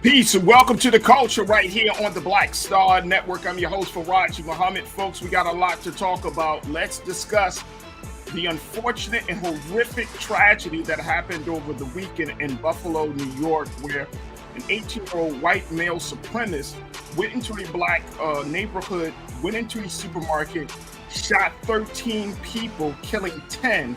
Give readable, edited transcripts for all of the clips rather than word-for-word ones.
Peace and welcome to the culture right here on the Black Star Network. I'm your host, Farajii Muhammad. Folks, we got a lot to talk about. Let's discuss the unfortunate and horrific tragedy that happened over the weekend in Buffalo, New York, where an 18-year-old white male supremacist went into a black neighborhood, went into a supermarket, shot 13 people, killing 10.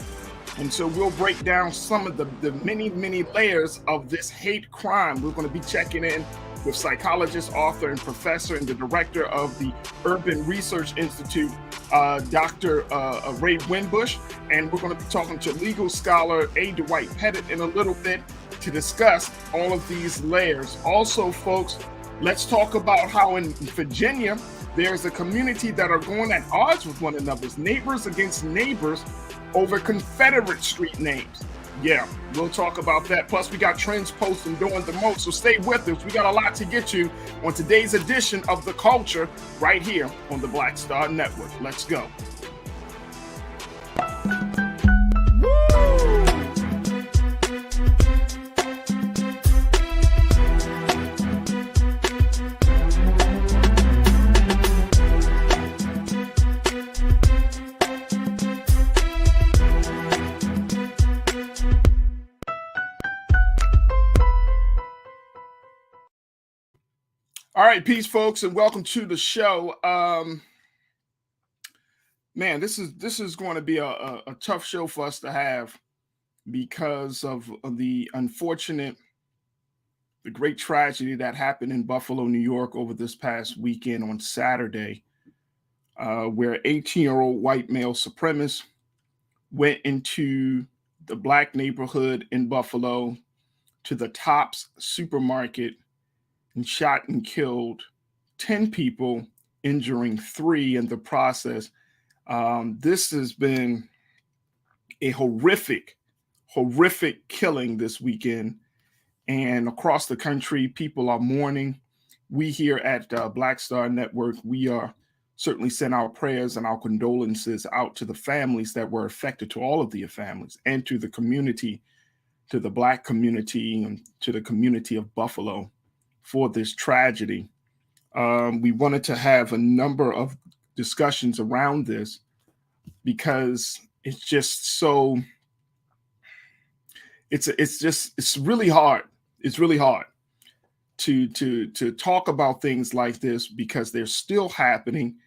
And so we'll break down some of the many, many layers of this hate crime. We're going to be checking in with psychologist, author, and professor, and the director of the Urban Research Institute, Dr. Ray Winbush. And we're going to be talking to legal scholar A. Dwight Pettit in a little bit to discuss all of these layers. Also, folks, let's talk about how in Virginia, there's a community that are going at odds with one another, neighbors against neighbors, over Confederate street names. Yeah, we'll talk about that. Plus, we got trends posting doing the most. So stay with us. We got a lot to get to on today's edition of The Culture right here on the Black Star Network. Let's go. All right, peace, folks, and welcome to the show. Man, this is going to be a tough show for us to have because of the great tragedy that happened in Buffalo, New York over this past weekend on Saturday, where 18-year-old white male supremacist went into the black neighborhood in Buffalo to the Tops supermarket and shot and killed 10 people, injuring 3 in the process. This has been a horrific killing this weekend. And across the country, people are mourning. We here at Black Star Network, we are certainly send our prayers and our condolences out to the families that were affected, to all of the families, and to the community, to the Black community, and to the community of Buffalo for this tragedy. We wanted to have a number of discussions around this because it's just so, it's really hard. It's really hard to talk about things like this because they're still happening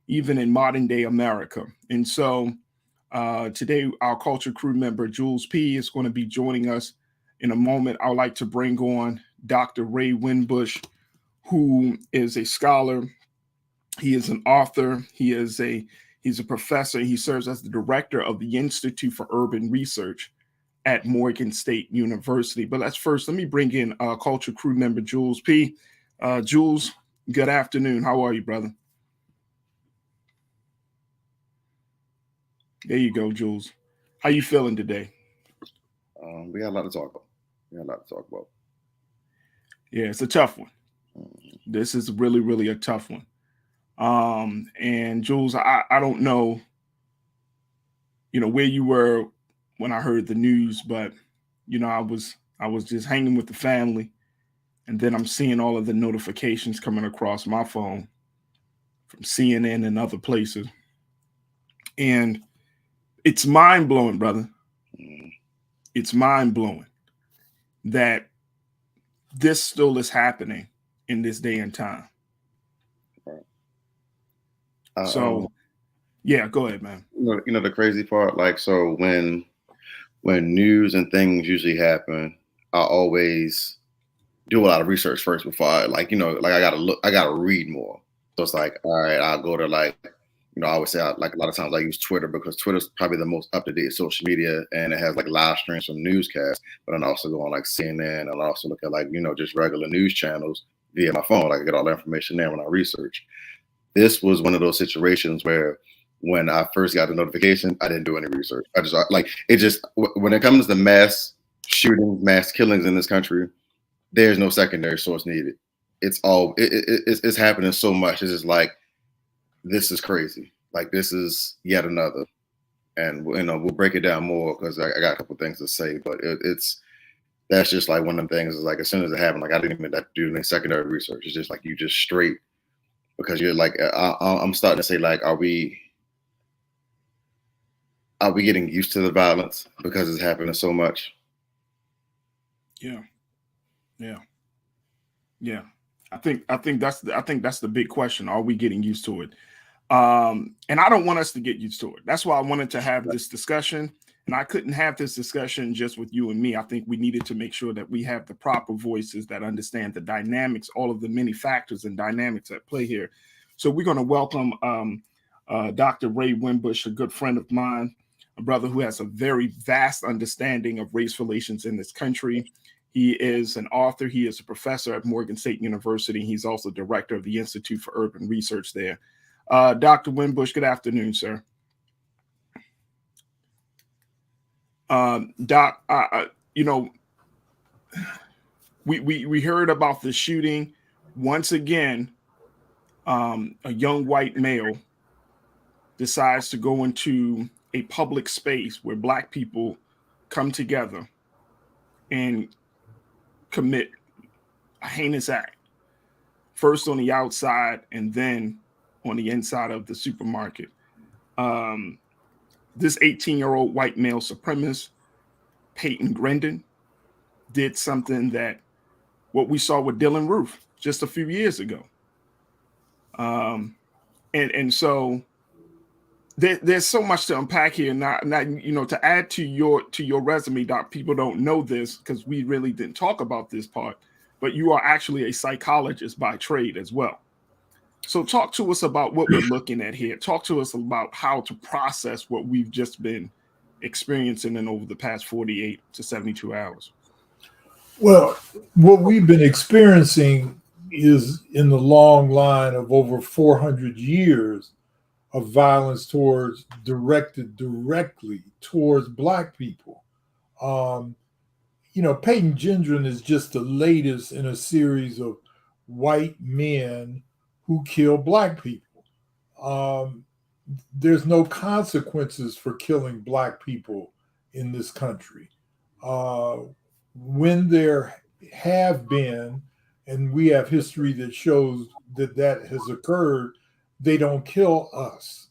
even in modern day America. And so today, our culture crew member, Jules P., is going to be joining us in a moment. I would like to bring on Dr. Ray Winbush, who is a scholar. He is an author. He's a professor. He serves as the director of the Institute for Urban Research at Morgan State University. But let me bring in culture crew member Jules P. Jules, good afternoon. How are you, brother? There you go, Jules. How you feeling today? We got a lot to talk about. Yeah, it's a tough one. This is really, really a tough one. And Jules, I don't know, where you were when I heard the news, but I was just hanging with the family, and then I'm seeing all of the notifications coming across my phone from CNN and other places, and it's mind blowing, brother. It's mind blowing that this still is happening in this day and time. So, yeah, go ahead, man. The crazy part, so when news and things usually happen, I always do a lot of research first before I I gotta read more. So it's like, all right, I'll go to I always say a lot of times I use Twitter because Twitter's probably the most up-to-date social media, and it has live streams from newscasts. But I also go on CNN, and I also look at just regular news channels via my phone. I get all the information there when I research. This was one of those situations where when I first got the notification, I didn't do any research. I just when it comes to mass shootings, mass killings in this country, there's no secondary source needed. It's happening so much. It's just this is crazy. This is yet another. And we'll break it down more because I got a couple things to say. But that's just like one of them things is like as soon as it happened, like I didn't even have to do any secondary research. It's just like you just straight because you're like I'm starting to say like are we getting used to the violence because it's happening so much? Yeah. I think that's the big question. Are we getting used to it? And I don't want us to get used to it. That's why I wanted to have this discussion. And I couldn't have this discussion just with you and me. I think we needed to make sure that we have the proper voices that understand the dynamics, all of the many factors and dynamics at play here. So we're going to welcome Dr. Ray Wimbush, a good friend of mine, a brother who has a very vast understanding of race relations in this country. He is an author. He is a professor at Morgan State University. He's also director of the Institute for Urban Research there. Dr. Wimbush, good afternoon, sir. Doc, you know, we heard about the shooting. Once again, a young white male decides to go into a public space where Black people come together and commit a heinous act, first on the outside and then on the inside of the supermarket. This 18-year-old white male supremacist, Peyton Grendon, did something that what we saw with Dylan Roof just a few years ago. And so there's so much to unpack here. Not you know, to add to your resume, Doc, people don't know this because we really didn't talk about this part, but you are actually a psychologist by trade as well. So talk to us about what we're looking at here. Talk to us about how to process what we've just been experiencing in over the past 48 to 72 hours. Well, what we've been experiencing is in the long line of over 400 years of violence directed directly towards Black people. You know, Peyton Gendron is just the latest in a series of white men who kill Black people. There's no consequences for killing Black people in this country. When there have been, and we have history that shows that that has occurred, they don't kill us.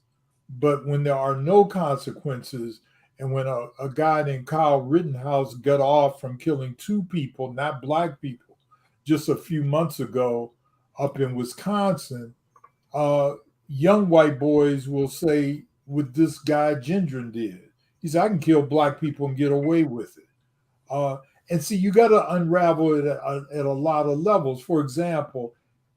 But when there are no consequences, and when a guy named Kyle Rittenhouse got off from killing 2 people, not Black people, just a few months ago up in Wisconsin, young white boys will say what this guy Gendron did. He said, I can kill Black people and get away with it. And see, you got to unravel it at a lot of levels. For example,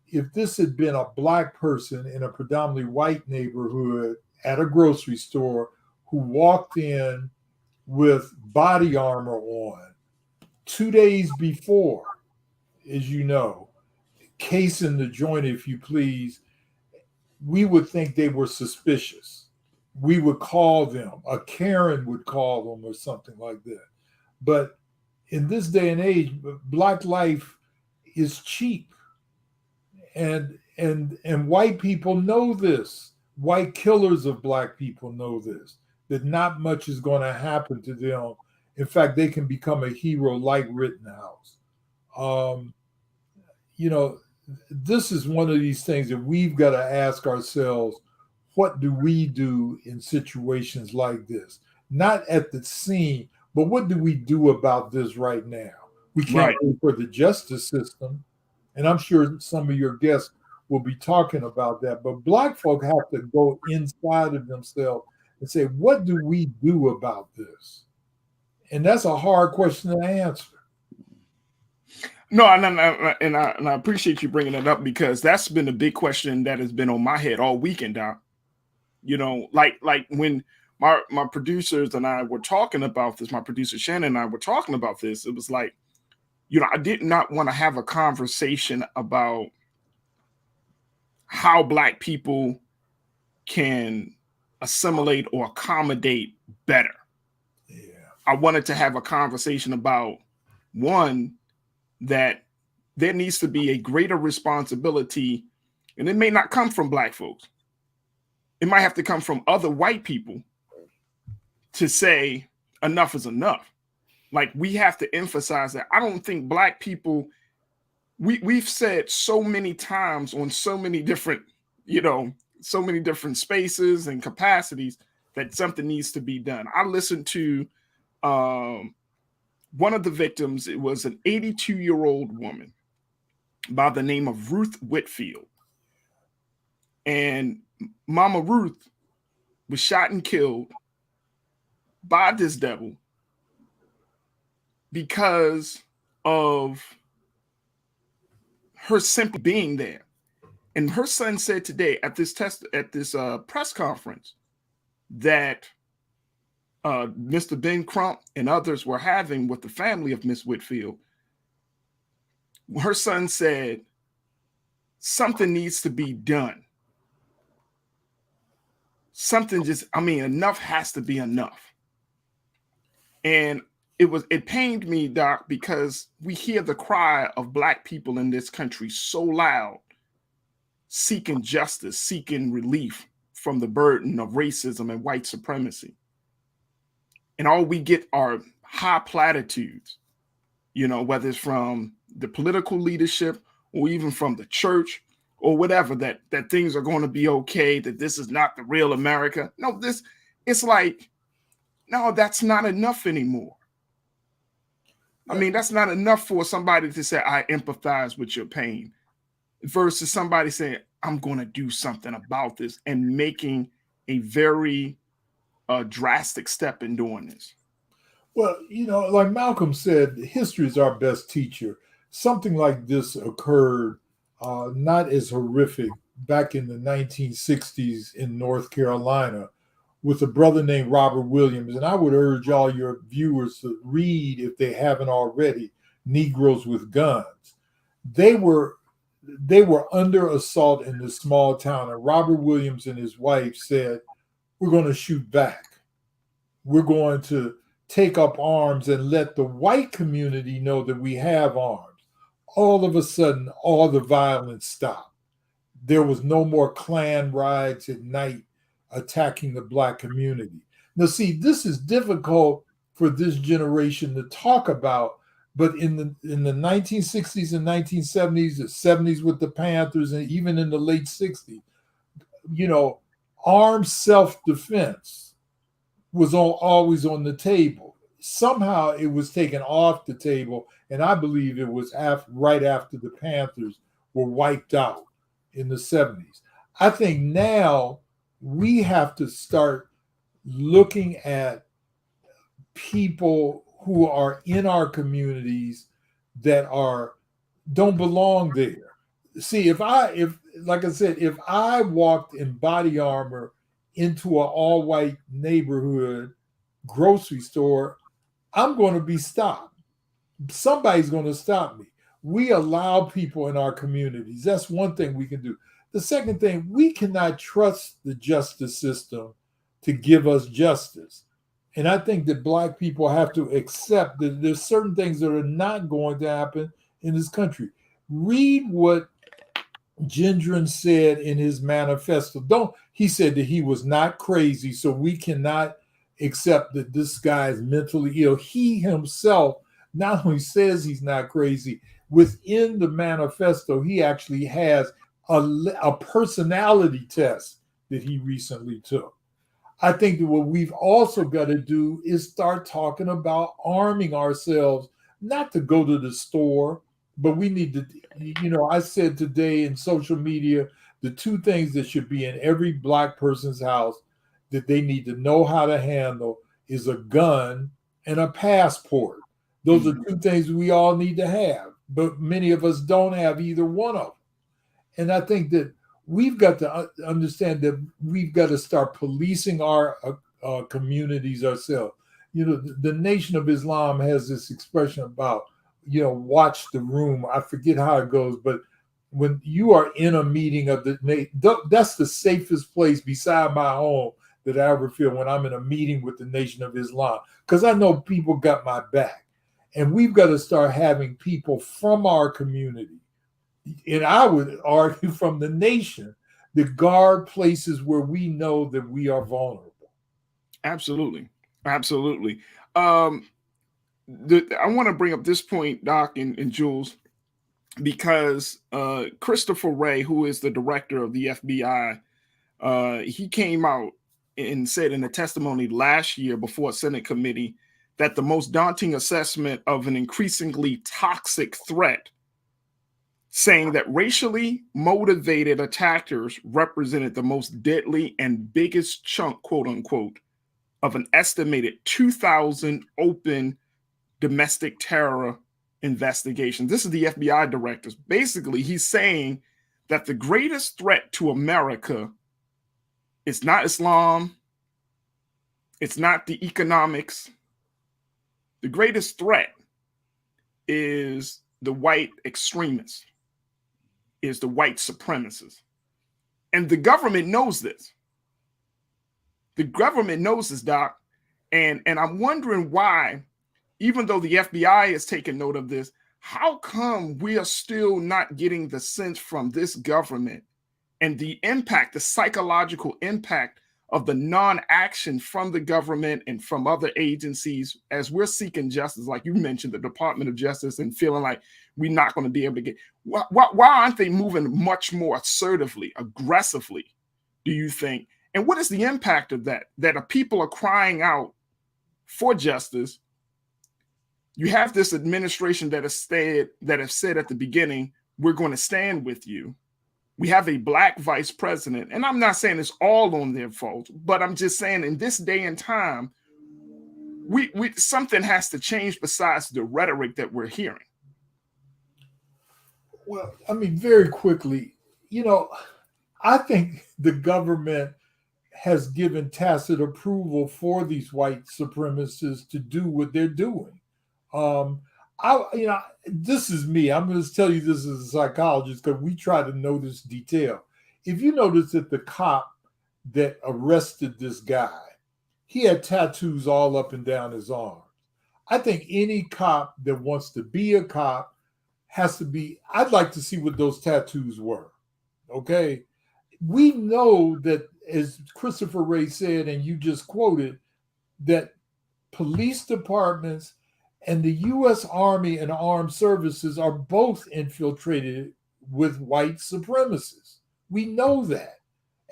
if this had been a Black person in a predominantly white neighborhood at a grocery store who walked in with body armor on 2 days before, as you know, case in the joint, if you please, we would think they were suspicious. We would call them, a Karen would call them or something like that. But in this day and age, Black life is cheap. And white people know this. White killers of Black people know this, that not much is going to happen to them. In fact, they can become a hero like Rittenhouse. You know, this is one of these things that we've got to ask ourselves, what do we do in situations like this? Not at the scene, but what do we do about this right now? We can't wait for the justice system. And I'm sure some of your guests will be talking about that. But Black folk have to go inside of themselves and say, what do we do about this? And that's a hard question to answer. No, and I appreciate you bringing it up because that's been a big question that has been on my head all weekend, Doc. You know, like when my producers and I were talking about this, my producer Shannon and I were talking about this, it was like, you know, I did not want to have a conversation about how Black people can assimilate or accommodate better. Yeah. I wanted to have a conversation about, one, that there needs to be a greater responsibility, and it may not come from Black folks. It might have to come from other white people to say enough is enough. Like, we have to emphasize that. I don't think Black people, we've said so many times on so many different, so many different spaces and capacities that something needs to be done. I listened to one of the victims. It was an 82-year-old woman by the name of Ruth Whitfield. And Mama Ruth was shot and killed by this devil because of her simply being there. And her son said today at this press conference that Mr. Ben Crump and others were having with the family of Miss Whitfield. Her son said something needs to be done. Enough has to be enough. And it pained me, Doc, because we hear the cry of Black people in this country so loud, seeking justice, seeking relief from the burden of racism and white supremacy. And all we get are high platitudes, whether it's from the political leadership or even from the church or whatever, that things are going to be okay, that this is not the real America. No, it's like, no, that's not enough anymore. That's not enough for somebody to say, I empathize with your pain, versus somebody saying, I'm going to do something about this and making a very drastic step in doing this. Well, like Malcolm said, history is our best teacher. Something like this occurred, not as horrific, back in the 1960s in North Carolina with a brother named Robert Williams. And I would urge all your viewers to read, if they haven't already, Negroes with Guns. They were under assault in this small town, and Robert Williams and his wife said, we're going to shoot back. We're going to take up arms and let the white community know that we have arms. All of a sudden, all the violence stopped. There was no more Klan rides at night attacking the Black community. Now, see, this is difficult for this generation to talk about, but in the 1960s and 1970s, the 70s with the Panthers, and even in the late 60s, armed self-defense was always on the table. Somehow it was taken off the table, and I believe it was right after the Panthers were wiped out in the 70s. I think now we have to start looking at people who are in our communities that don't belong there. See, if I walked in body armor into an all-white neighborhood grocery store, I'm going to be stopped. Somebody's going to stop me. We allow people in our communities. That's one thing we can do. The second thing, we cannot trust the justice system to give us justice. And I think that Black people have to accept that there's certain things that are not going to happen in this country. Read what Gendron said in his manifesto. He said that he was not crazy, so we cannot accept that this guy is mentally ill. He himself not only says he's not crazy, within the manifesto, he actually has a personality test that he recently took. I think that what we've also got to do is start talking about arming ourselves, not to go to the store, but we need to, I said today in social media, the two things that should be in every Black person's house that they need to know how to handle is a gun and a passport. Those are two things we all need to have, but many of us don't have either one of them. And I think that we've got to understand that we've got to start policing our communities ourselves. The Nation of Islam has this expression about, watch the room. I forget how it goes, but when you are in a meeting of that's the safest place beside my home that I ever feel, when I'm in a meeting with the Nation of Islam, because I know people got my back. And we've got to start having people from our community, and I would argue from the nation, that guard places where we know that we are vulnerable. Absolutely. Absolutely. I want to bring up this point, Doc and Jules, because Christopher Wray, who is the director of the FBI, he came out and said in a testimony last year before a Senate committee that the most daunting assessment of an increasingly toxic threat, saying that racially motivated attackers represented the most deadly and biggest chunk, quote unquote, of an estimated 2,000 open domestic terror investigations. This is the FBI director. Basically, he's saying that the greatest threat to America is not Islam, it's not the economics. The greatest threat is the white extremists, is the white supremacists. And the government knows this. The government knows this, Doc. And I'm wondering why, even though the FBI has taken note of this, how come we are still not getting the sense from this government and the impact, the psychological impact of the non-action from the government and from other agencies as we're seeking justice, like you mentioned, the Department of Justice, and feeling like we're not going to be able to get, why aren't they moving much more assertively, aggressively, do you think? And what is the impact of that? That people are crying out for justice. You have this administration that has said at the beginning, we're going to stand with you. We have a black vice president, and I'm not saying it's all on their fault, but I'm just saying in this day and time, we something has to change besides the rhetoric that we're hearing. Well, I mean, very quickly, I think the government has given tacit approval for these white supremacists to do what they're doing. This is me. I'm going to tell you this as a psychologist because we try to know this detail. If you notice that the cop that arrested this guy, he had tattoos all up and down his arms. I think any cop that wants to be a cop has to be, I'd like to see what those tattoos were. Okay. We know that, as Christopher Wray said, and you just quoted, that police departments and the U.S. Army and Armed Services are both infiltrated with white supremacists. We know that.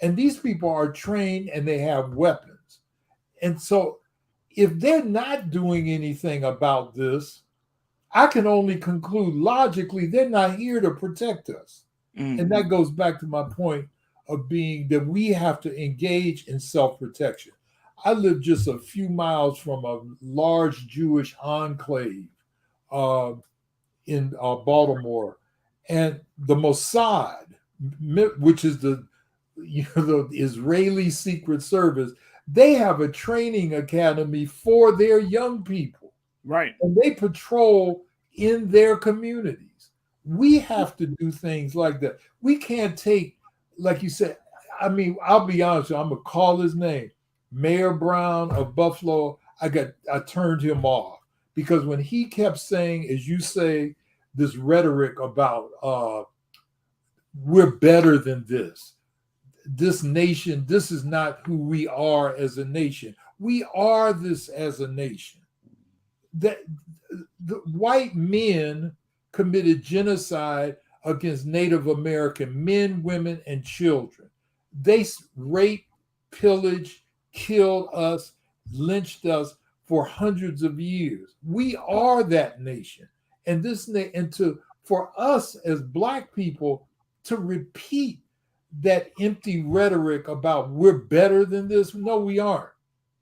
And these people are trained and they have weapons. And so if they're not doing anything about this, I can only conclude logically they're not here to protect us. Mm-hmm. And that goes back to my point of being that we have to engage in self-protection. I live just a few miles from a large Jewish enclave in Baltimore, and the Mossad, which is the Israeli Secret Service, they have a training academy for their young people, right? And they patrol in their communities. We have to do things like that. We can't take, like you said. I mean, I'll be honest with you, I'm gonna call his name. Mayor Brown of Buffalo, I turned him off because when he kept saying, as you say, this rhetoric about we're better than this nation, this is not who we are as a nation. We are this as a nation. That the white men committed genocide against Native American men, women, and children. They raped, pillaged, killed us, lynched us for hundreds of years. We are that nation. And for us as Black people to repeat that empty rhetoric about we're better than this, no, we aren't.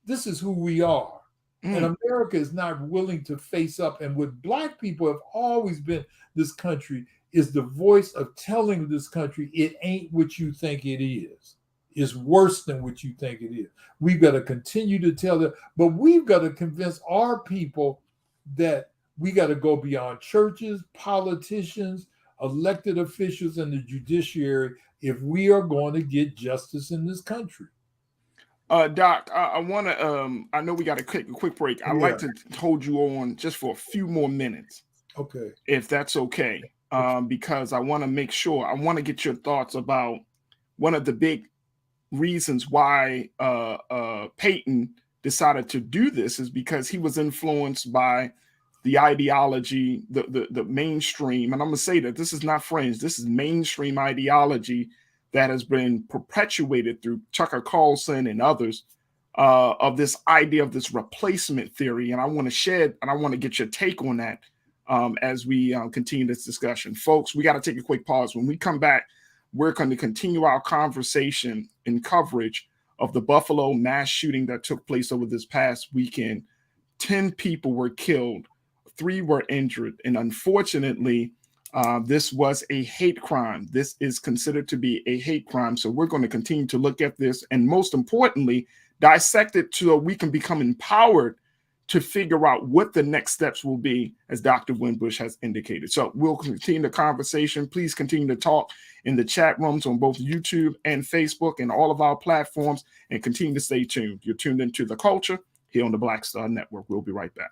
This is who we are. And America is not willing to face up. And what Black people have always been, this country is the voice of telling this country it ain't what you think it is. Is worse than what you think it is. We've got to continue to tell them, but we've got to convince our people that we got to go beyond churches, politicians, elected officials, and the judiciary if we are going to get justice in this country. Doc, I want to, I know we got to take a quick break. I'd like to hold you on just for a few more minutes. Okay. If that's okay. Because I want to make sure, I want to get your thoughts about one of the big reasons why Peyton decided to do this is because he was influenced by the ideology, the mainstream, and I'm going to say that this is not fringe, this is mainstream ideology that has been perpetuated through Tucker Carlson and others, of this idea of this replacement theory. And I want to get your take on that as we continue this discussion. Folks, we got to take a quick pause. When we come back, we're going to continue our conversation and coverage of the Buffalo mass shooting that took place over this past weekend. 10 people were killed, 3 were injured, and unfortunately, this was a hate crime. This is considered to be a hate crime. So we're going to continue to look at this and, most importantly, dissect it so we can become empowered to figure out what the next steps will be, as Dr. Winbush has indicated. So we'll continue the conversation. Please continue to talk in the chat rooms on both YouTube and Facebook and all of our platforms, and continue to stay tuned. You're tuned into The Culture here on the Black Star Network. We'll be right back.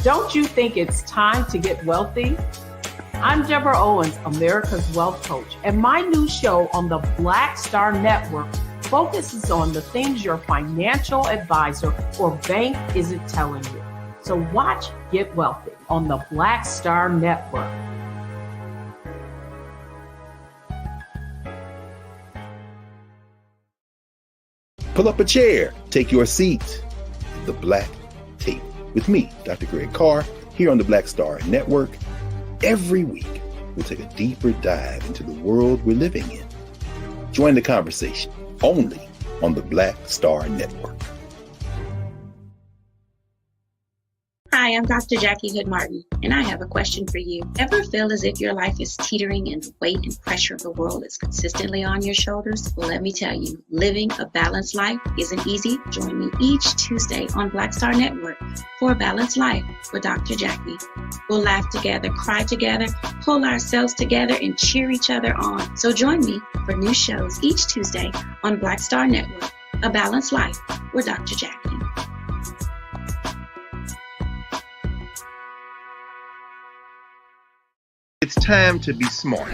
Don't you think it's time to get wealthy? I'm Deborah Owens, America's Wealth Coach, and my new show on the Black Star Network focuses on the things your financial advisor or bank isn't telling you. So watch Get Wealthy on the Black Star Network. Pull up a chair, take your seat. The Black Tape with me, Dr. Greg Carr, here on the Black Star Network. Every week, we'll take a deeper dive into the world we're living in. Join the conversation only on the Black Star Network. Hi, I'm Dr. Jackie Hood Martin, and I have a question for you. Ever feel as if your life is teetering and the weight and pressure of the world is consistently on your shoulders? Well, let me tell you, living a balanced life isn't easy. Join me each Tuesday on Black Star Network for A Balanced Life with Dr. Jackie. We'll laugh together, cry together, pull ourselves together, and cheer each other on. So join me for new shows each Tuesday on Black Star Network, A Balanced Life with Dr. Jackie. It's time to be smart.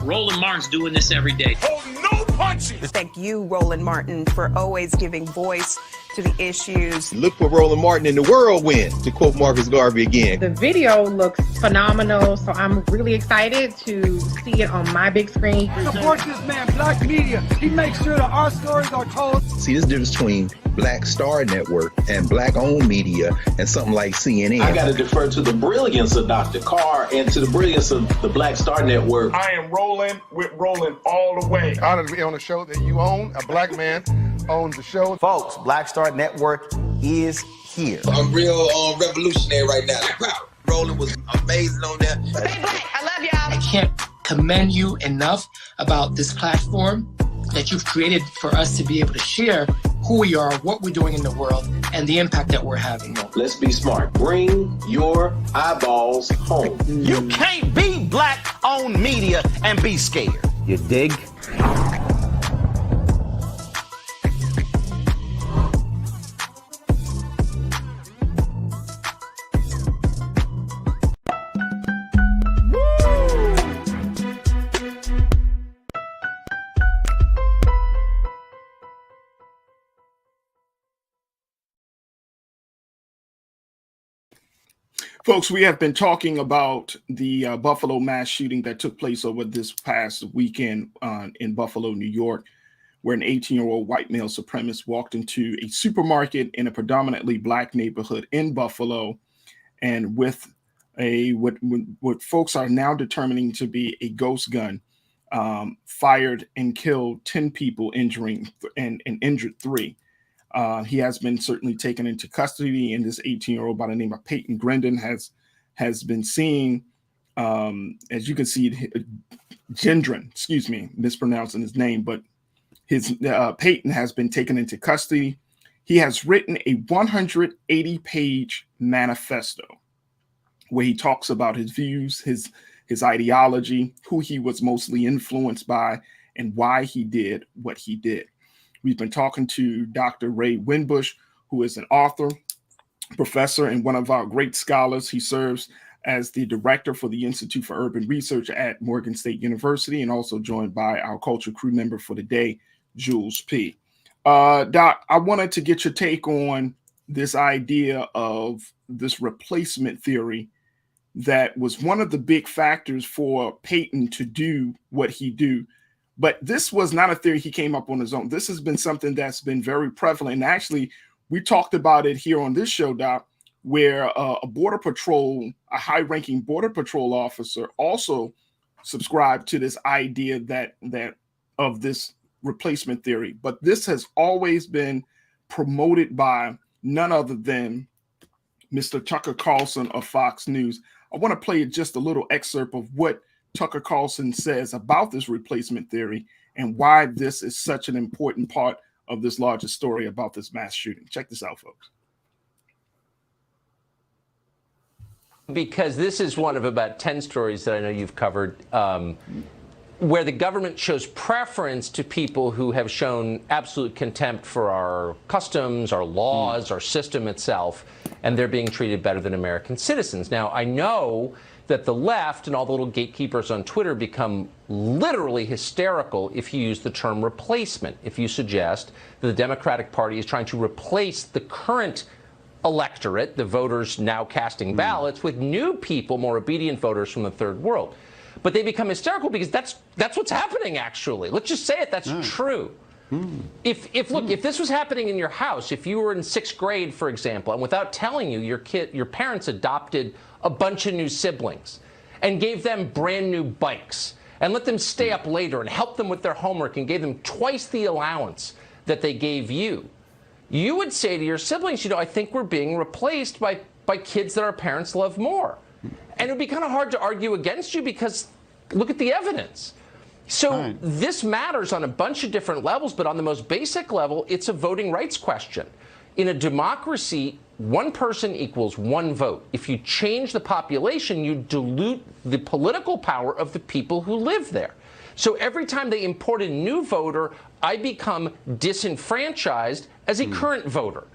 Roland Martin's doing this every day. Oh, no punches! Thank you, Roland Martin, for always giving voice to the issues. Look for Roland Martin in the whirlwind, to quote Marcus Garvey again. The video looks phenomenal, so I'm really excited to see it on my big screen. Support this man, Black Media. He makes sure that our stories are told. See, this difference between Black Star Network and Black-owned media and something like CNN. I got to defer to the brilliance of Dr. Carr and to the brilliance of the Black Star Network. I am rolling with Roland all the way. Honored to be on a show that you own. A black man owns the show. Folks, Black Star Network is here. I'm real revolutionary right now. Roland was amazing on there. Stay black. I love y'all. I can't commend you enough about this platform that you've created for us to be able to share who we are, what we're doing in the world, and the impact that we're having. Let's be smart. Bring your eyeballs home. You can't be Black-owned media and be scared. You dig? Folks, we have been talking about the Buffalo mass shooting that took place over this past weekend in Buffalo, New York, where an 18-year-old white male supremacist walked into a supermarket in a predominantly black neighborhood in Buffalo, and with what folks are now determining to be a ghost gun, fired and killed 10 people, injuring and injured 3. He has been certainly taken into custody, and this 18-year-old by the name of Peyton Grendon has been seen, as you can see, Gendron, mispronouncing his name, but his Peyton has been taken into custody. He has written a 180-page manifesto where he talks about his views, his ideology, who he was mostly influenced by, and why he did what he did. We've been talking to Dr. Ray Winbush, who is an author, professor and one of our great scholars. He serves as the director for the Institute for Urban Research at Morgan State University, and also joined by our culture crew member for the day, Jules P. Doc, I wanted to get your take on this idea of this replacement theory that was one of the big factors for Peyton to do what he do. But this was not a theory he came up on his own. This has been something that's been very prevalent. And actually, we talked about it here on this show, Doc, where a border patrol, a high-ranking border patrol officer also subscribed to this idea that of this replacement theory. But this has always been promoted by none other than Mr. Tucker Carlson of Fox News. I want to play just a little excerpt of what Tucker Carlson says about this replacement theory and why this is such an important part of this larger story about this mass shooting. Check this out, folks. Because this is one of about 10 stories that I know you've covered where the government shows preference to people who have shown absolute contempt for our customs, our laws, our system itself, and they're being treated better than American citizens. Now, I know that the left and all the little gatekeepers on Twitter become literally hysterical if you use the term replacement, if you suggest that the Democratic Party is trying to replace the current electorate, the voters now casting ballots, with new people, more obedient voters from the third world. But they become hysterical because that's what's happening, actually. Let's just say it, that's true. If this was happening in your house, if you were in 6th grade, for example, and without telling you, your parents adopted a bunch of new siblings and gave them brand new bikes and let them stay up later and help them with their homework and gave them twice the allowance that they gave you, you would say to your siblings, I think we're being replaced by kids that our parents love more. And it would be kind of hard to argue against you because look at the evidence. So this matters on a bunch of different levels, but on the most basic level, it's a voting rights question. In a democracy, one person equals one vote. If you change the population, you dilute the political power of the people who live there. So every time they import a new voter, I become disenfranchised as a current voter.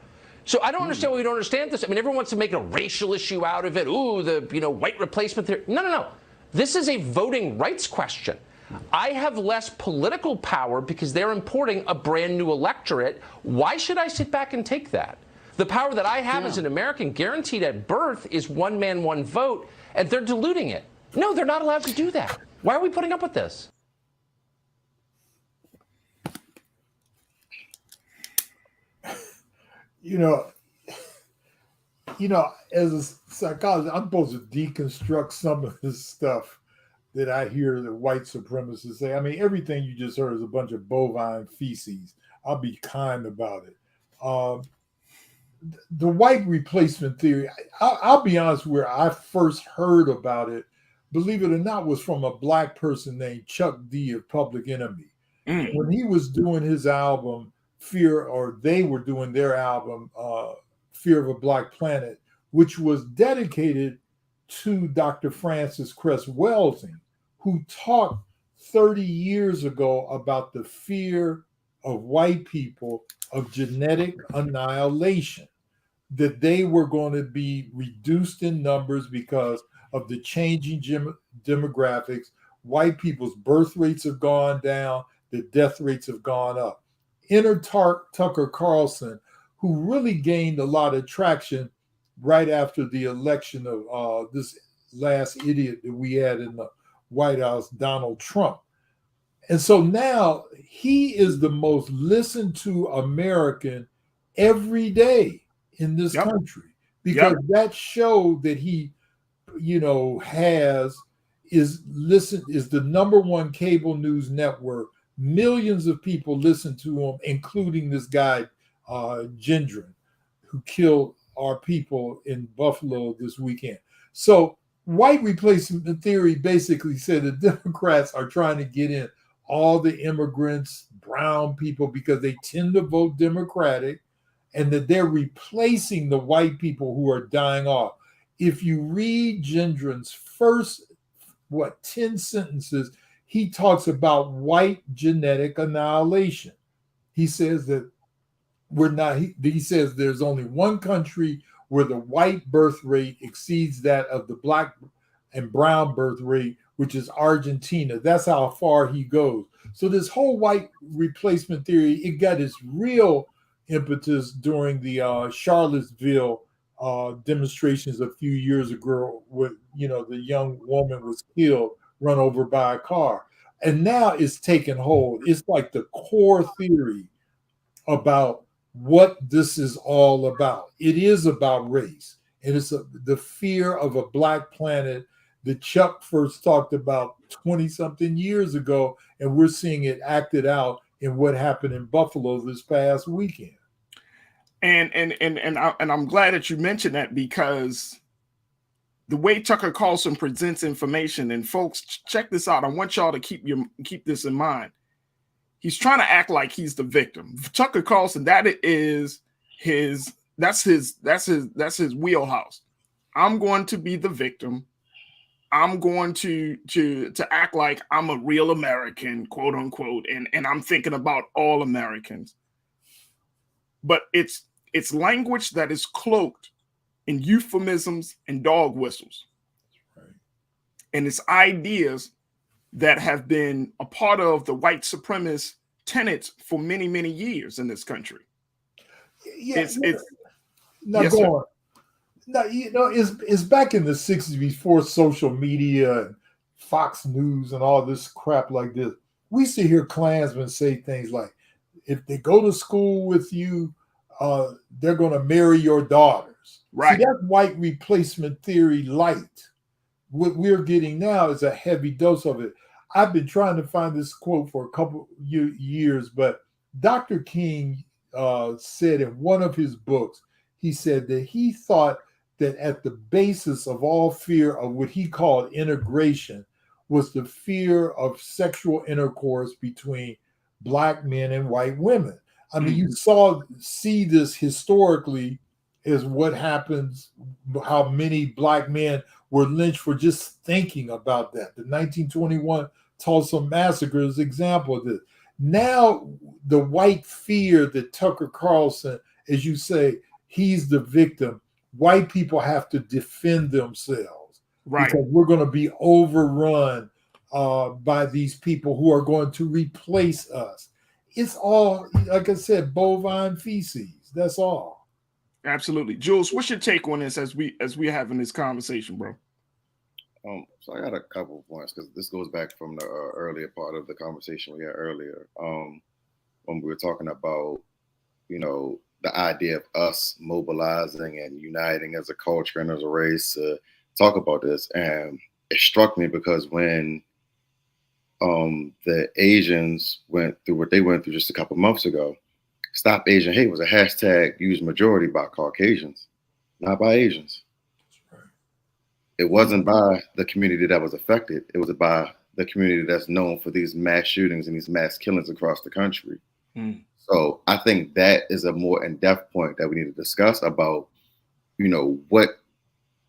So I don't understand why we don't understand this. I mean, everyone wants to make a racial issue out of it. Ooh, the white replacement theory. No. This is a voting rights question. I have less political power because they're importing a brand new electorate. Why should I sit back and take that? The power that I have as an American guaranteed at birth is one man, one vote, and they're diluting it. No, they're not allowed to do that. Why are we putting up with this? As a psychologist, I'm supposed to deconstruct some of this stuff that I hear the white supremacists say. I mean, everything you just heard is a bunch of bovine feces. I'll be kind about it. The white replacement theory, I'll be honest, where I first heard about it, believe it or not, was from a black person named Chuck D of Public Enemy. When he was doing his album, they were doing their album, Fear of a Black Planet, which was dedicated to Dr. Francis Cress Welsing, who talked 30 years ago about the fear of white people of genetic annihilation, that they were going to be reduced in numbers because of the changing demographics. White people's birth rates have gone down, the death rates have gone up. Enter Tucker Carlson, who really gained a lot of traction right after the election of this last idiot that we had in the White House, Donald Trump. And so now he is the most listened to American every day in this country, because that show that he, is the number one cable news network. Millions of people listen to him, including this guy, Gendron, who killed our people in Buffalo this weekend. So white replacement theory basically said the Democrats are trying to get in all the immigrants, brown people, because they tend to vote Democratic, and that they're replacing the white people who are dying off. If you read Gendron's first, 10 sentences, he talks about white genetic annihilation. He says that he says there's only one country where the white birth rate exceeds that of the black and brown birth rate, which is Argentina. That's how far he goes. So this whole white replacement theory, it got its real impetus during the Charlottesville demonstrations a few years ago, where the young woman was killed, run over by a car. And now it's taken hold. It's like the core theory about what this is all about. It is about race. And it's the fear of a black planet that Chuck first talked about 20-something years ago. And we're seeing it acted out in what happened in Buffalo this past weekend. And I'm glad that you mentioned that, because the way Tucker Carlson presents information, and folks, check this out. I want y'all to keep this in mind. He's trying to act like he's the victim. Tucker Carlson, that's his wheelhouse. I'm going to be the victim. I'm going to act like I'm a real American, quote unquote, and I'm thinking about all Americans. But it's language that is cloaked in euphemisms and dog whistles. Right. And it's ideas that have been a part of the white supremacist tenets for many, many years in this country. Yeah, go on. No, it's back in the 60s before social media and Fox News and all this crap like this. We used to hear Klansmen say things like, if they go to school with you, they're going to marry your daughters. Right. See, that's white replacement theory light. What we're getting now is a heavy dose of it. I've been trying to find this quote for a couple years, but Dr. King said in one of his books, he said that he thought that at the basis of all fear of what he called integration was the fear of sexual intercourse between black men and white women. I mean, you see this historically is what happens, how many black men were lynched for just thinking about that. The 1921 Tulsa Massacre is an example of this. Now, the white fear that Tucker Carlson, as you say, he's the victim. White people have to defend themselves, right? Because we're going to be overrun by these people who are going to replace us. It's all, like I said, bovine feces. That's all. Absolutely. Jules, what's your take on this as we're having this conversation, bro? So I got a couple of points, because this goes back from the earlier part of the conversation we had earlier, when we were talking about, the idea of us mobilizing and uniting as a culture and as a race to talk about this. And it struck me because when the Asians went through what they went through just a couple months ago, Stop Asian Hate was a hashtag used majority by Caucasians, not by Asians. Right. It wasn't by the community that was affected. It was by the community that's known for these mass shootings and these mass killings across the country. Mm. So I think that is a more in-depth point that we need to discuss about, what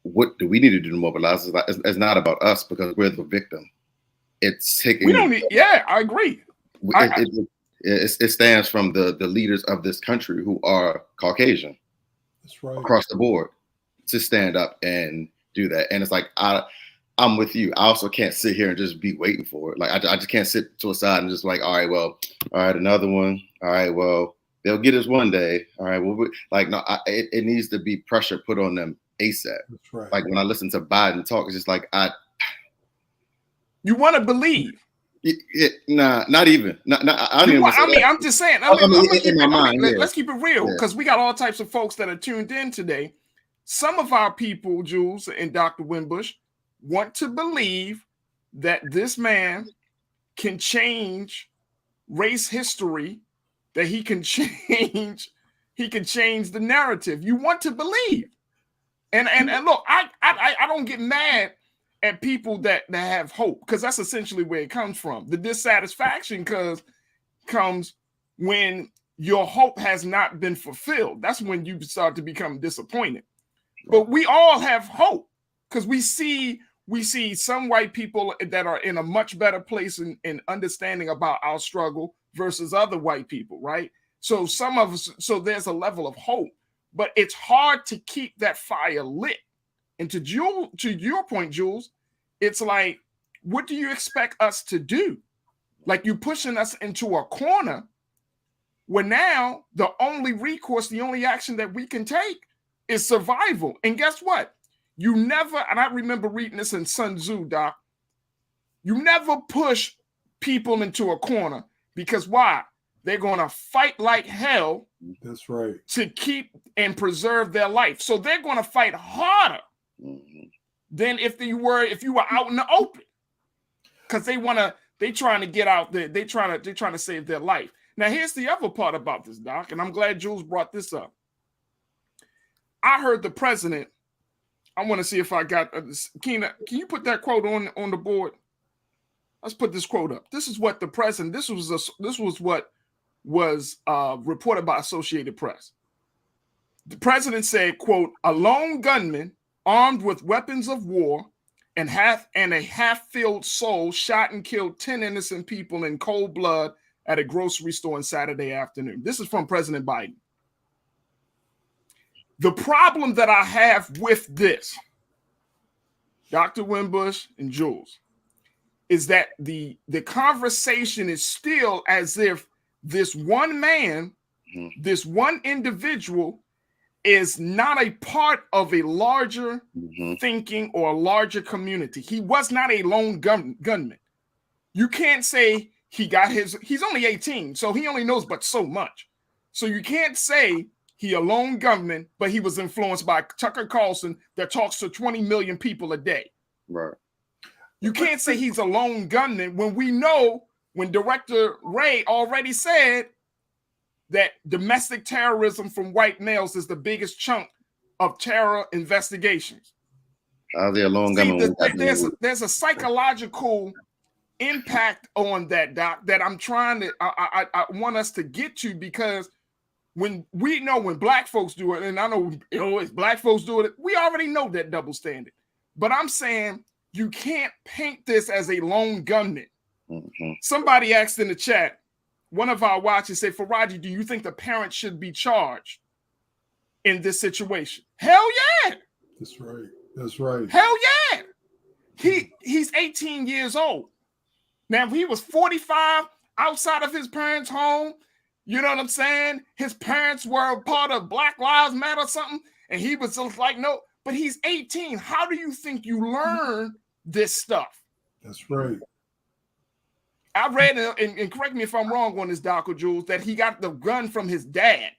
do we need to do to mobilize? It's not about us, because we're the victim. It's taking. We don't need. Yeah, I agree. It stands from the leaders of this country who are Caucasian. That's right. Across the board, to stand up and do that. And it's like, I'm with you. I also can't sit here and just be waiting for it. Like, I just can't sit to a side and just like, all right, another one. All right, well, they'll get us one day. All right, well, no, it needs to be pressure put on them ASAP. That's right. Like, when I listen to Biden talk, it's just like, you want to believe. Nah, not even. I'm just saying. Let's keep it real, because we got all types of folks that are tuned in today. Some of our people, Jules and Dr. Winbush, want to believe that this man can change race history, that he can change the narrative. You want to believe. And look, I don't get mad at people that have hope, because that's essentially where it comes from. The dissatisfaction comes when your hope has not been fulfilled. That's when you start to become disappointed. But we all have hope, because we see some white people that are in a much better place in understanding about our struggle versus other white people, right? So some of us, so there's a level of hope. but it's hard to keep that fire lit. And to your point, Jules, it's like, what do you expect us to do? Like, you pushing us into a corner where now the only recourse, the only action that we can take is survival. And guess what? You never, and I remember reading this in Sun Tzu, Doc, you never push people into a corner, because why? They're going to fight like hell. That's right. To keep and preserve their life. So they're going to fight harder than if you were out in the open. Because they're trying to get out there. They're trying to save their life. Now, here's the other part about this, Doc, and I'm glad Jules brought this up. I heard the president. I want to see if I got Keena. Can you put that quote on the board? Let's put this quote up. This is what the president. This was what was reported by Associated Press. The president said, quote, "A lone gunman armed with weapons of war and a half-filled soul shot and killed 10 innocent people in cold blood at a grocery store on Saturday afternoon." This is from President Biden. The problem that I have with this, Dr. Wimbush and Jules, is that the conversation is still as if this one man, this one individual is not a part of a larger thinking or a larger community. He was not a lone gunman. You can't say he's only 18, so he only knows but so much. So you can't say he a lone gunman, but he was influenced by Tucker Carlson that talks to 20 million people a day. Right. You can't say he's a lone gunman when we know, when Director Wray already said that domestic terrorism from white males is the biggest chunk of terror investigations. How's he a lone gunman? There's a psychological impact on that, Doc, that I'm trying to, I want us to get to, because when we know when black folks do it, and I know if black folks do it, we already know that double standard. But I'm saying you can't paint this as a lone gunman. Somebody asked in the chat, one of our watchers said, "Farajii, do you think the parents should be charged in this situation?" Hell yeah. That's right. That's right. Hell yeah. He's 18 years old. Now, if he was 45 outside of his parents' home, you know what I'm saying? His parents were a part of Black Lives Matter or something, and he was just like, no, but he's 18. How do you think you learn this stuff? That's right. I read, and correct me if I'm wrong on this, Dr. Jules, that he got the gun from his dad,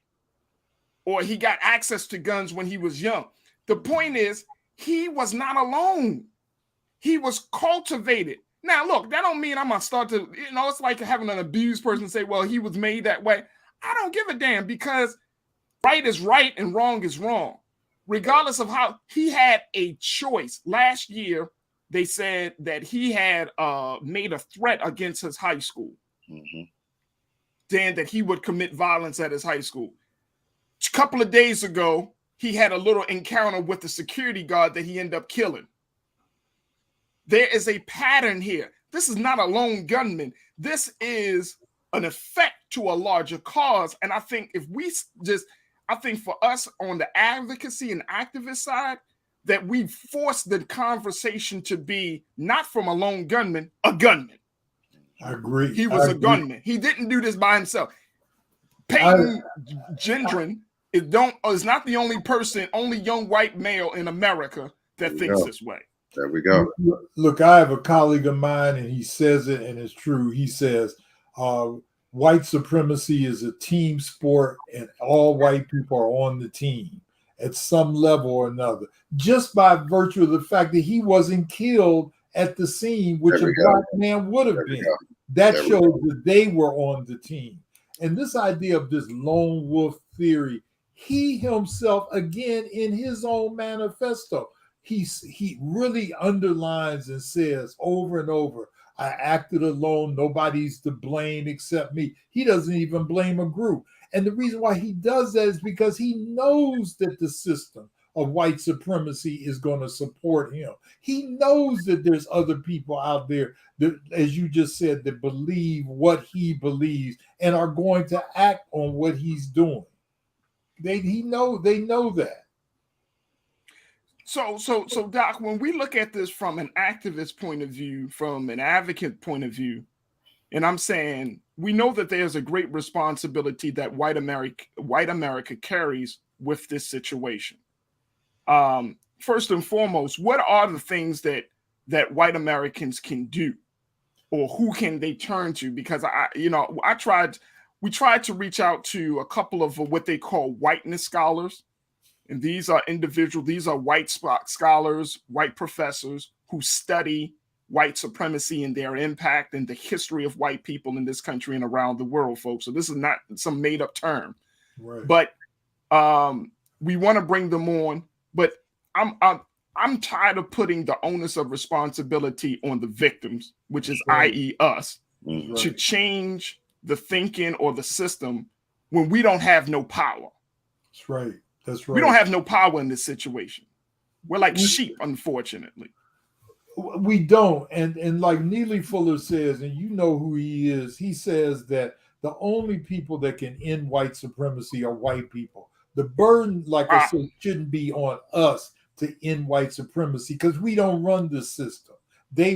or he got access to guns when he was young. The point is, he was not alone. He was cultivated. Now, look, that don't mean I'm going to start to, it's like having an abused person say, well, he was made that way. I don't give a damn, because right is right and wrong is wrong. Regardless of how he had a choice. Last year, they said that he had made a threat against his high school. Then that he would commit violence at his high school. A couple of days ago, he had a little encounter with the security guard that he ended up killing. There is a pattern here. This is not a lone gunman. This is an effect to a larger cause. And I think I think for us on the advocacy and activist side, that we force the conversation to be not from a lone gunman, a gunman. I agree. He was a gunman. He didn't do this by himself. Peyton Gendron is not the only young white male in America that thinks this way. There we go. Look, I have a colleague of mine, and he says it, and it's true. He says, white supremacy is a team sport, and all white people are on the team at some level or another, just by virtue of the fact that he wasn't killed at the scene, which a black man would have been. That shows that they were on the team. And this idea of this lone wolf theory, he himself, again, in his own manifesto, he really underlines and says over and over, I acted alone. Nobody's to blame except me. He doesn't even blame a group. And the reason why he does that is because he knows that the system of white supremacy is going to support him. He knows that there's other people out there that, as you just said, that believe what he believes and are going to act on what he's doing. They know that. So, Doc, when we look at this from an activist point of view, from an advocate point of view, and I'm saying we know that there's a great responsibility that white America carries with this situation. First and foremost, what are the things that white Americans can do, or who can they turn to? Because we tried to reach out to a couple of what they call whiteness scholars. And these are white scholars, white professors who study white supremacy and their impact and the history of white people in this country and around the world, folks. So this is not some made up term, right. But we want to bring them on. But I'm tired of putting the onus of responsibility on the victims, which is i.e. us, to change the thinking or the system when we don't have no power. That's right. That's right. We don't have no power in this situation. We're like sheep, unfortunately. We don't. And like Neely Fuller says, and you know who he is, he says that the only people that can end white supremacy are white people. The burden, like I said, shouldn't be on us to end white supremacy because we don't run the system. They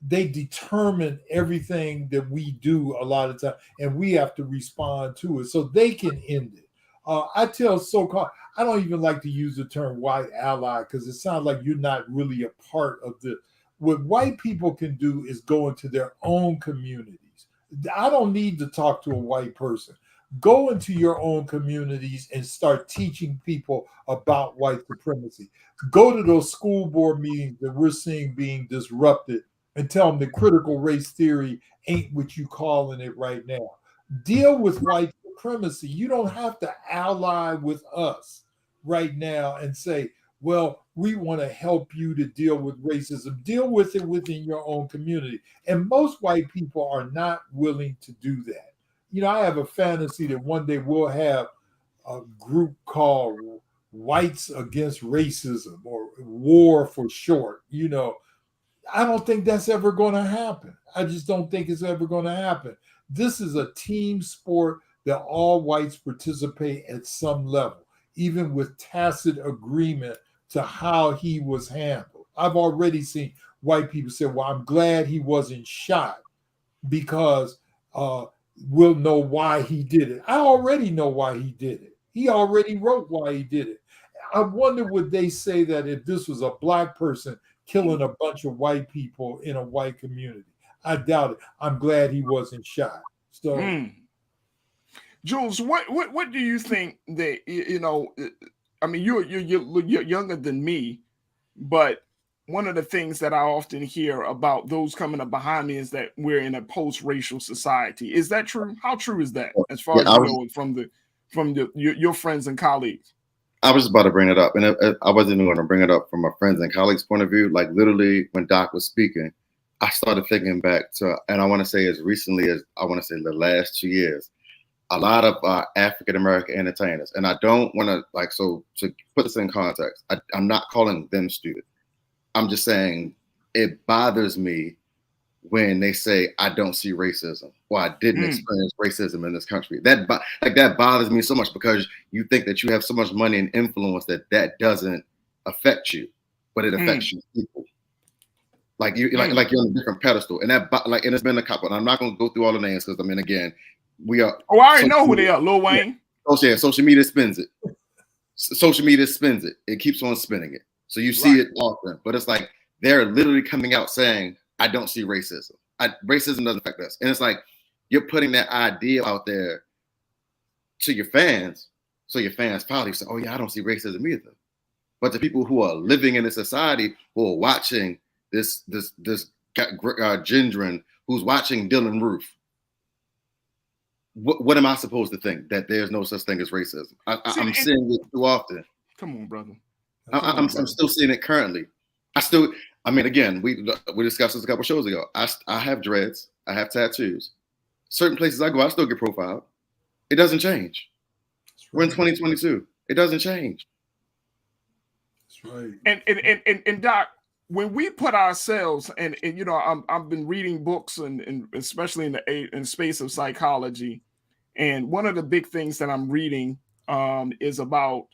determine everything that we do a lot of time, and we have to respond to it so they can end it. I tell so-called, I don't even like to use the term white ally because it sounds like you're not really a part of the. What white people can do is go into their own communities. I don't need to talk to a white person. Go into your own communities and start teaching people about white supremacy. Go to those school board meetings that we're seeing being disrupted and tell them that critical race theory ain't what you calling it right now. Deal with white supremacy. You don't have to ally with us right now and say, well, we want to help you to deal with racism. Deal with it within your own community. And most white people are not willing to do that. You know, I have a fantasy that one day we'll have a group called Whites Against Racism, or WAR for short. You know, I don't think that's ever going to happen. I just don't think it's ever going to happen. This is a team sport that all whites participate at some level, even with tacit agreement to how he was handled. I've already seen white people say, well, I'm glad he wasn't shot because we'll know why he did it. I already know why he did it. He already wrote why he did it. I wonder would they say that if this was a black person killing a bunch of white people in a white community. I doubt it. I'm glad he wasn't shot. So, Jules, what do you think that, you know, I mean, you're younger than me, but one of the things that I often hear about those coming up behind me is that we're in a post-racial society. Is that true? How true is that, as far as you know, from your friends and colleagues? I was about to bring it up, and I wasn't even going to bring it up from a friends and colleagues' point of view. Like literally, when Doc was speaking, I started thinking back to, and I want to say as recently as the last 2 years, a lot of African American entertainers, and I don't want to to put this in context. I'm not calling them stupid. I'm just saying it bothers me when they say I don't see racism or I didn't experience racism in this country. That bothers me so much because you think that you have so much money and influence that doesn't affect you, but it affects you people. Like you're on a different pedestal, and and it's been a couple. And I'm not going to go through all the names because I mean, again, we are. Oh, I already know who they are. Lil Wayne. Yeah, social media spins it. Social media spins it. It keeps on spinning it. So you see it often, but it's like they're literally coming out saying, I don't see racism. Racism doesn't affect us. And it's like you're putting that idea out there to your fans, so your fans probably say, oh yeah, I don't see racism either. But the people who are living in a society who are watching this Gendron who's watching Dylan Roof, what am I supposed to think? That there's no such thing as racism? I'm seeing it too often. Come on, brother. I'm still seeing it currently. I mean, again, we discussed this a couple shows ago. I have dreads. I have tattoos. Certain places I go, I still get profiled. It doesn't change. We're in 2022. It doesn't change. That's right. And Doc, when we put ourselves and you know, I've been reading books and especially in the space of psychology, and one of the big things that I'm reading is about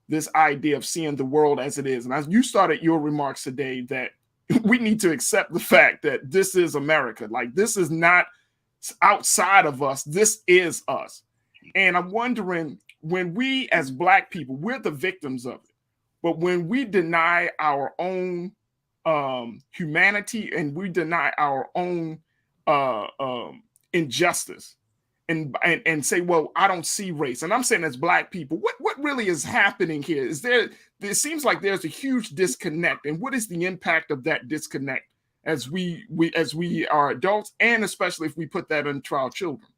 this idea of seeing the world as it is. And as you started your remarks today, that we need to accept the fact that this is America. Like, this is not outside of us. This is us. And I'm wondering, when we as Black people, we're the victims of it. But when we deny our own humanity and we deny our own injustice and say, well, I don't see race. And I'm saying, as Black people, what really is happening here? Is there, it seems like there's a huge disconnect. And what is the impact of that disconnect as we are adults, and especially if we put that into our children?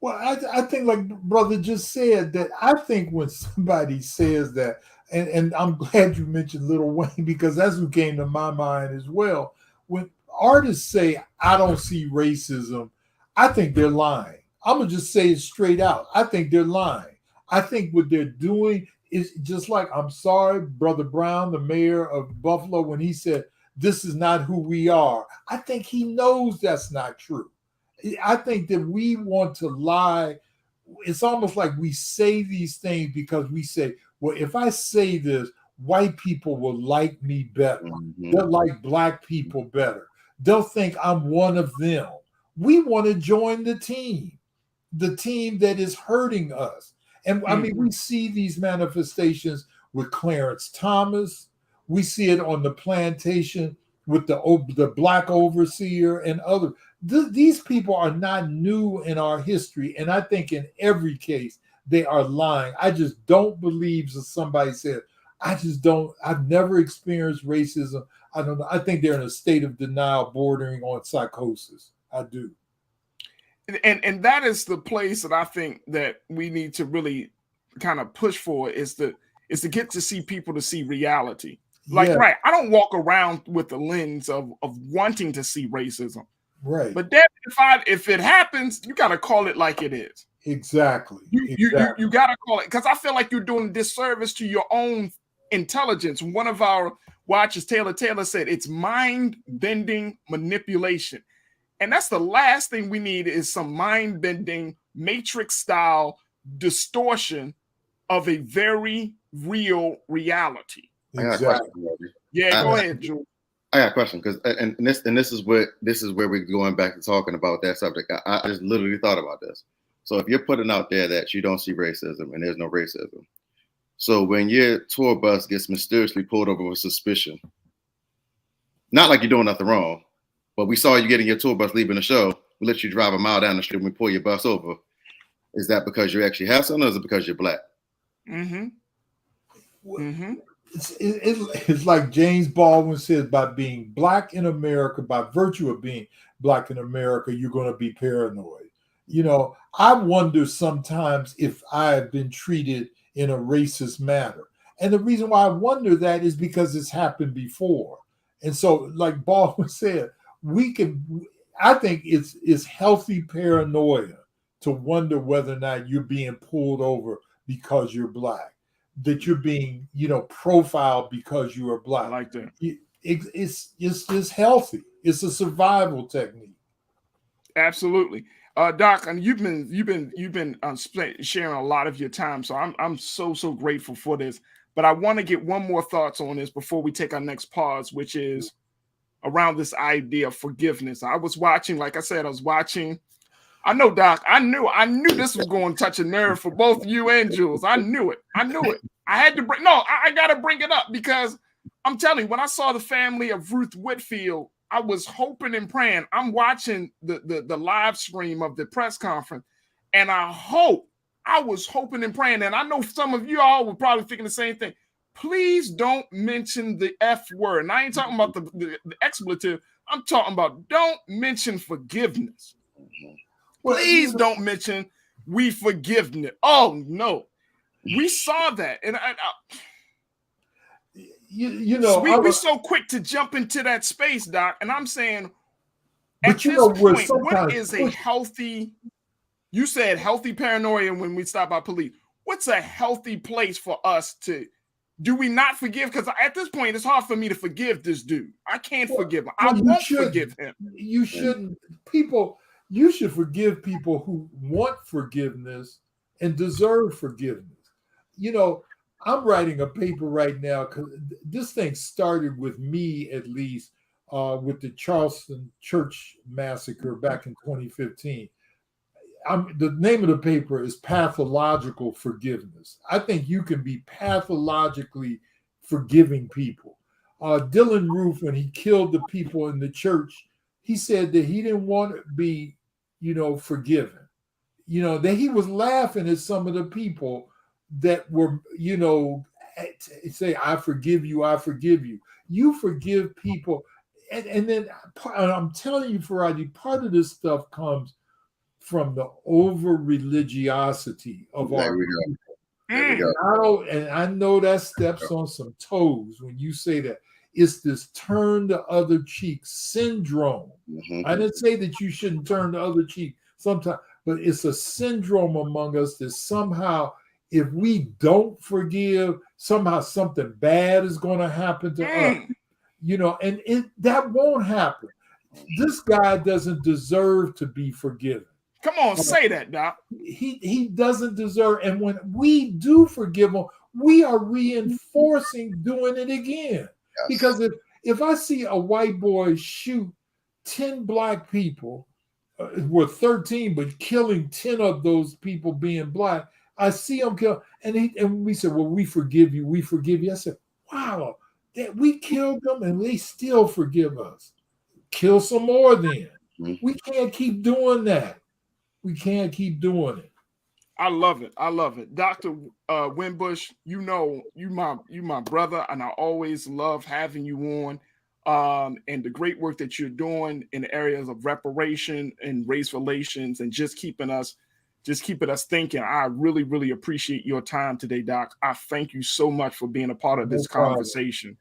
Well, I think, like brother just said, that I think when somebody says that, and I'm glad you mentioned Lil Wayne, because that's who came to my mind as well. When artists say, I don't see racism, I think they're lying. I'm going to just say it straight out. I think they're lying. I think what they're doing is just like, I'm sorry, Brother Brown, the mayor of Buffalo, when he said, this is not who we are. I think he knows that's not true. I think that we want to lie. It's almost like we say these things because we say, well, if I say this, white people will like me better. They'll like Black people better. They'll think I'm one of them. We want to join the team that is hurting us. And I mean, we see these manifestations with Clarence Thomas. We see it on the plantation with the Black overseer and others. These people are not new in our history. And I think in every case, they are lying. I just don't believe, as somebody said, I've never experienced racism. I don't know. I think they're in a state of denial bordering on psychosis. I do. And that is the place that I think that we need to really kind of push for, is to get to see people to see reality. Like, yeah. Right, I don't walk around with the lens of wanting to see racism. Right. But then if it happens, you got to call it like it is. Exactly. You got to call it, because I feel like you're doing a disservice to your own intelligence. One of our watchers, Taylor said, it's mind-bending manipulation. And that's the last thing we need, is some mind-bending, matrix-style distortion of a very real reality. Exactly. Go ahead, Jules. I got a question, because this is where we're going back to talking about that subject. I just literally thought about this. So if you're putting out there that you don't see racism and there's no racism, so when your tour bus gets mysteriously pulled over with suspicion, not like you're doing nothing wrong, but we saw you getting your tour bus leaving the show, we let you drive a mile down the street and we pull your bus over, is that because you actually have something, or is it because you're Black? It's like James Baldwin says, by being Black in America, by virtue of being Black in America, you're going to be paranoid. You know, I wonder sometimes if I have been treated in a racist manner. And the reason why I wonder that is because it's happened before. And so, like Baldwin said, I think it's healthy paranoia to wonder whether or not you're being pulled over because you're Black, that you're being, profiled because you are Black. I like that. It's just healthy. It's a survival technique. Absolutely. Doc, and you've been sharing a lot of your time, so I'm so grateful for this. But I want to get one more thoughts on this before we take our next pause, which is around this idea of forgiveness. I was watching, like I said, I know, Doc, I knew this was going to touch a nerve for both you and Jules. I knew it. I had to I got to bring it up, because I'm telling you, when I saw the family of Ruth Whitfield, I was hoping and praying. I'm watching the live stream of the press conference, and I was hoping and praying, and I know some of you all were probably thinking the same thing. Please don't mention the F word. And I ain't talking about the expletive. I'm talking about, don't mention forgiveness. Please don't mention we forgiveness. Oh, no. We saw that. And we're so quick to jump into that space, Doc. And I'm saying, at this point, what is a healthy, you said healthy paranoia when we stop our police. What's a healthy place for us to, do we not forgive? Because at this point, it's hard for me to forgive this dude. I can't forgive him. I won't forgive him. You shouldn't. You should forgive people who want forgiveness and deserve forgiveness. I'm writing a paper right now because this thing started with me, at least, with the Charleston church massacre back in 2015. The name of the paper is Pathological Forgiveness. I think you can be pathologically forgiving people. Dylan Roof, when he killed the people in the church, he said that he didn't want to be, forgiven. That he was laughing at some of the people that were, say, I forgive you, I forgive you. You forgive people. And then I'm telling you, Farajii, part of this stuff comes from the over religiosity of our people. And I know that steps on some toes when you say that. It's this turn the other cheek syndrome. I didn't say that you shouldn't turn the other cheek sometimes, but it's a syndrome among us that somehow, if we don't forgive, somehow something bad is going to happen to us. And that won't happen. This guy doesn't deserve to be forgiven. Come on, say that, Doc. He doesn't deserve. And when we do forgive him, we are reinforcing doing it again. Yes. Because if I see a white boy shoot 10 black people, with 13, but killing 10 of those people being black, I see him kill. And we said, well, we forgive you. We forgive you. I said, wow, that we killed them and they still forgive us. Kill some more then. We can't keep doing that. We can't keep doing it. I love it. I love it. Dr. Winbush, you my brother, and I always love having you on. And the great work that you're doing in the areas of reparation and race relations and just keeping us thinking. I really, really appreciate your time today, Doc. I thank you so much for being a part of this conversation.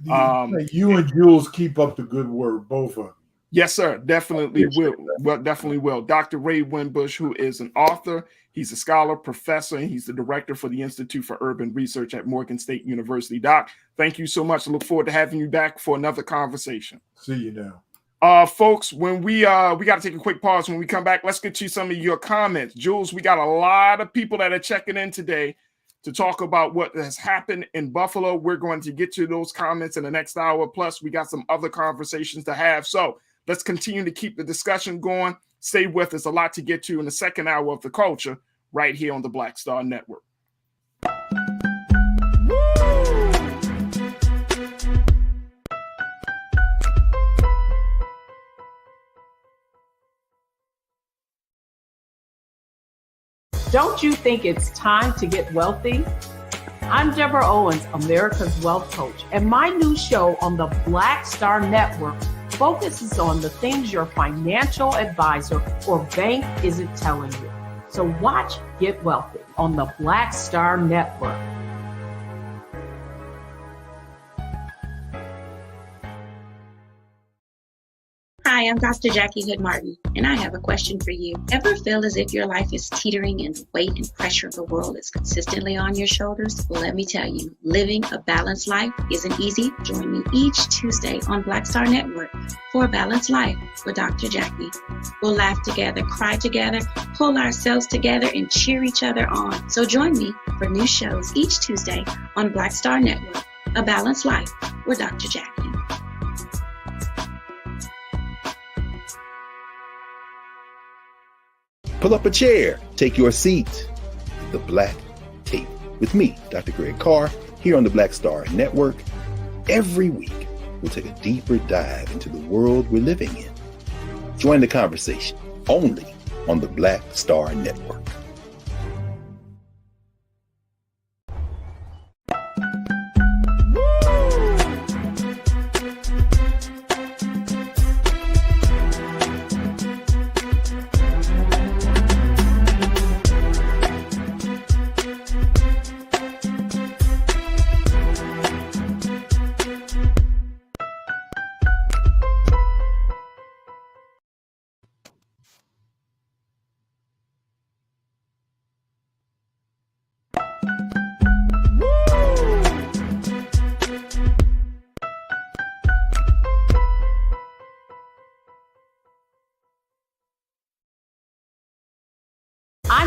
You and Jules keep up the good work, both of them. Yes, sir. Definitely will. Well, definitely will. Dr. Ray Winbush, who is an author, he's a scholar, professor, and he's the director for the Institute for Urban Research at Morgan State University. Doc, thank you so much. I look forward to having you back for another conversation. See you now. Folks, when we got to take a quick pause. When we come back, let's get to some of your comments. Jules, we got a lot of people that are checking in today to talk about what has happened in Buffalo. We're going to get to those comments in the next hour. Plus, we got some other conversations to have. So let's continue to keep the discussion going. Stay with us. A lot to get to in the second hour of The Culture right here on the Black Star Network. Don't you think it's time to get wealthy? I'm Deborah Owens, America's Wealth Coach, and my new show on the Black Star Network focuses on the things your financial advisor or bank isn't telling you. So watch Get Wealthy on the Black Star Network. Hi, I'm Dr. Jackie Hood Martin, and I have a question for you. Ever feel as if your life is teetering and the weight and pressure of the world is consistently on your shoulders? Well, let me tell you, living a balanced life isn't easy. Join me each Tuesday on Black Star Network for A Balanced Life with Dr. Jackie. We'll laugh together, cry together, pull ourselves together, and cheer each other on. So join me for new shows each Tuesday on Black Star Network, A Balanced Life with Dr. Jackie. Pull up a chair, take your seat. The Black Tape with me, Dr. Greg Carr, here on the Black Star Network. Every week, we'll take a deeper dive into the world we're living in. Join the conversation only on the Black Star Network.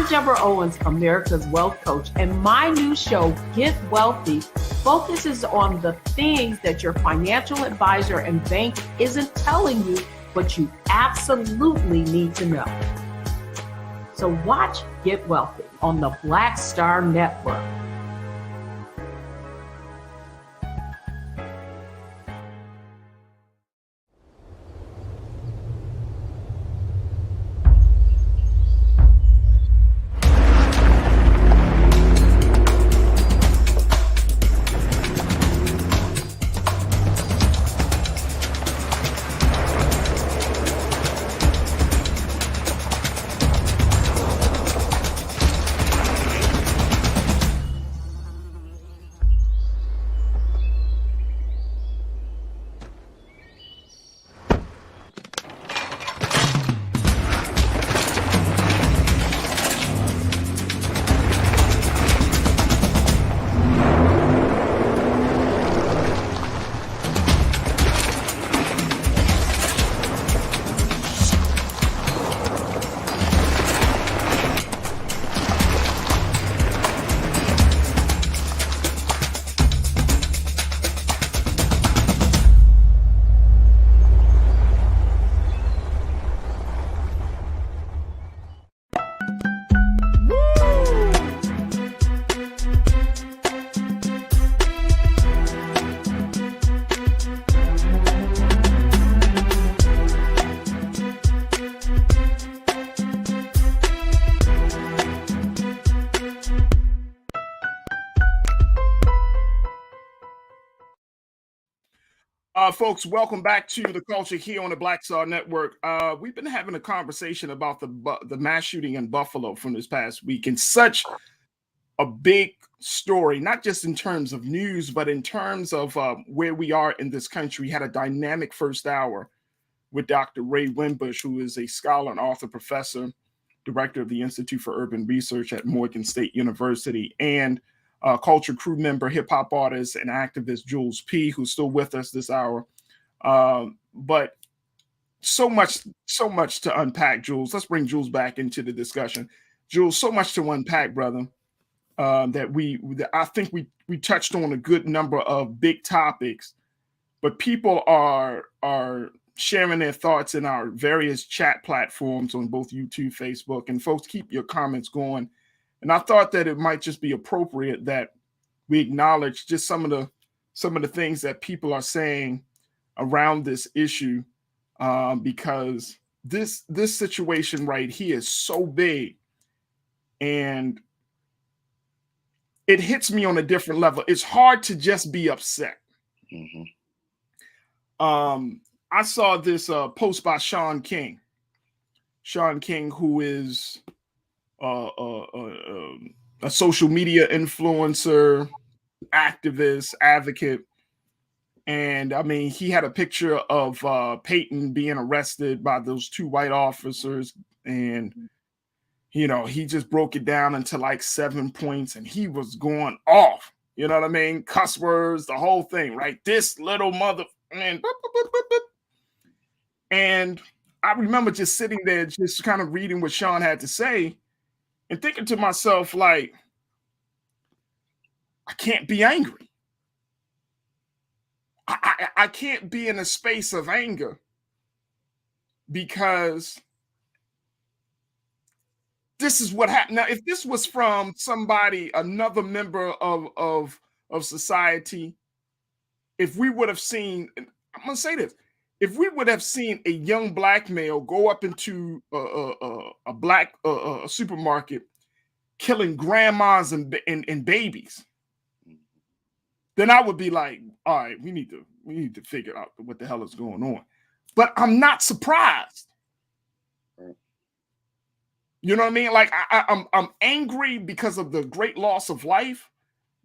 Deborah Owens, America's Wealth Coach, and my new show, Get Wealthy, focuses on the things that your financial advisor and bank isn't telling you, but you absolutely need to know. So watch Get Wealthy on the Black Star Network. Folks, welcome back to The Culture here on the Black Star Network. We've been having a conversation about the mass shooting in Buffalo from this past week, and such a big story, not just in terms of news, but in terms of where we are in this country. We had a dynamic first hour with Dr. Ray Winbush, who is a scholar and author, professor, director of the Institute for Urban Research at Morgan State University, and culture crew member, hip hop artist, and activist Jules P., who's still with us this hour. But so much to unpack, Jules. Let's bring Jules back into the discussion. Jules, so much to unpack, brother. That I think we touched on a good number of big topics, but people are sharing their thoughts in our various chat platforms on both YouTube, Facebook, and folks, keep your comments going. And I thought that it might just be appropriate that we acknowledge just some of the things that people are saying around this issue, because this situation right here is so big, and it hits me on a different level. It's hard to just be upset. Mm-hmm. I saw this post by Sean King. Sean King, who is a social media influencer, activist, advocate. And I mean, he had a picture of Peyton being arrested by those two white officers. And, you know, he just broke it down into like 7 points, and he was going off. You know what I mean? Cuss words, the whole thing, right? This little mother. And I remember just sitting there, just kind of reading what Sean had to say, and thinking to myself, like, I can't be angry. I can't be in a space of anger, because this is what happened. Now, if this was from somebody, another member of society, if we would have seen, I'm going to say this, if we would have seen a young black male go up into a black supermarket, killing grandmas and babies, then I would be like, all right, we need to figure out what the hell is going on. But I'm not surprised. You know what I mean? Like I'm angry because of the great loss of life,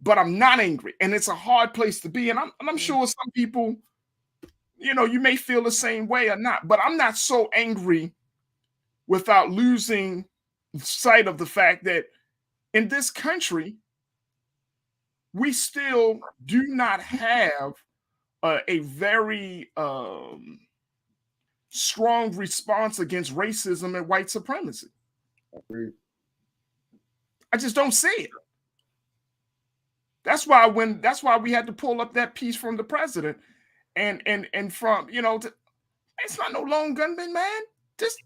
but I'm not angry, and it's a hard place to be. And I'm sure some people, you know, you may feel the same way or not, but I'm not so angry without losing sight of the fact that in this country, we still do not have a very strong response against racism and white supremacy. I just don't see it. That's why we had to pull up that piece from the president and from, it's not no lone gunman, man. This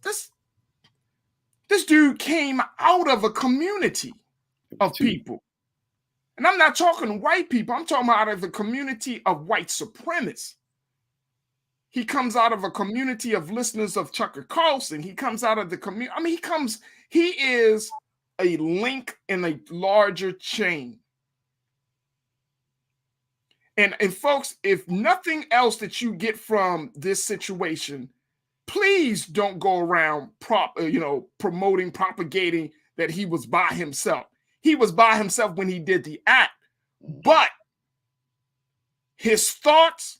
dude came out of a community of people. And I'm not talking white people. I'm talking out of the community of white supremacists. He comes out of a community of listeners of Tucker Carlson. He comes out of the community. I mean, he is a link in a larger chain. And folks, if nothing else that you get from this situation, please don't go around promoting, propagating that he was by himself. He was by himself when he did the act. But his thoughts,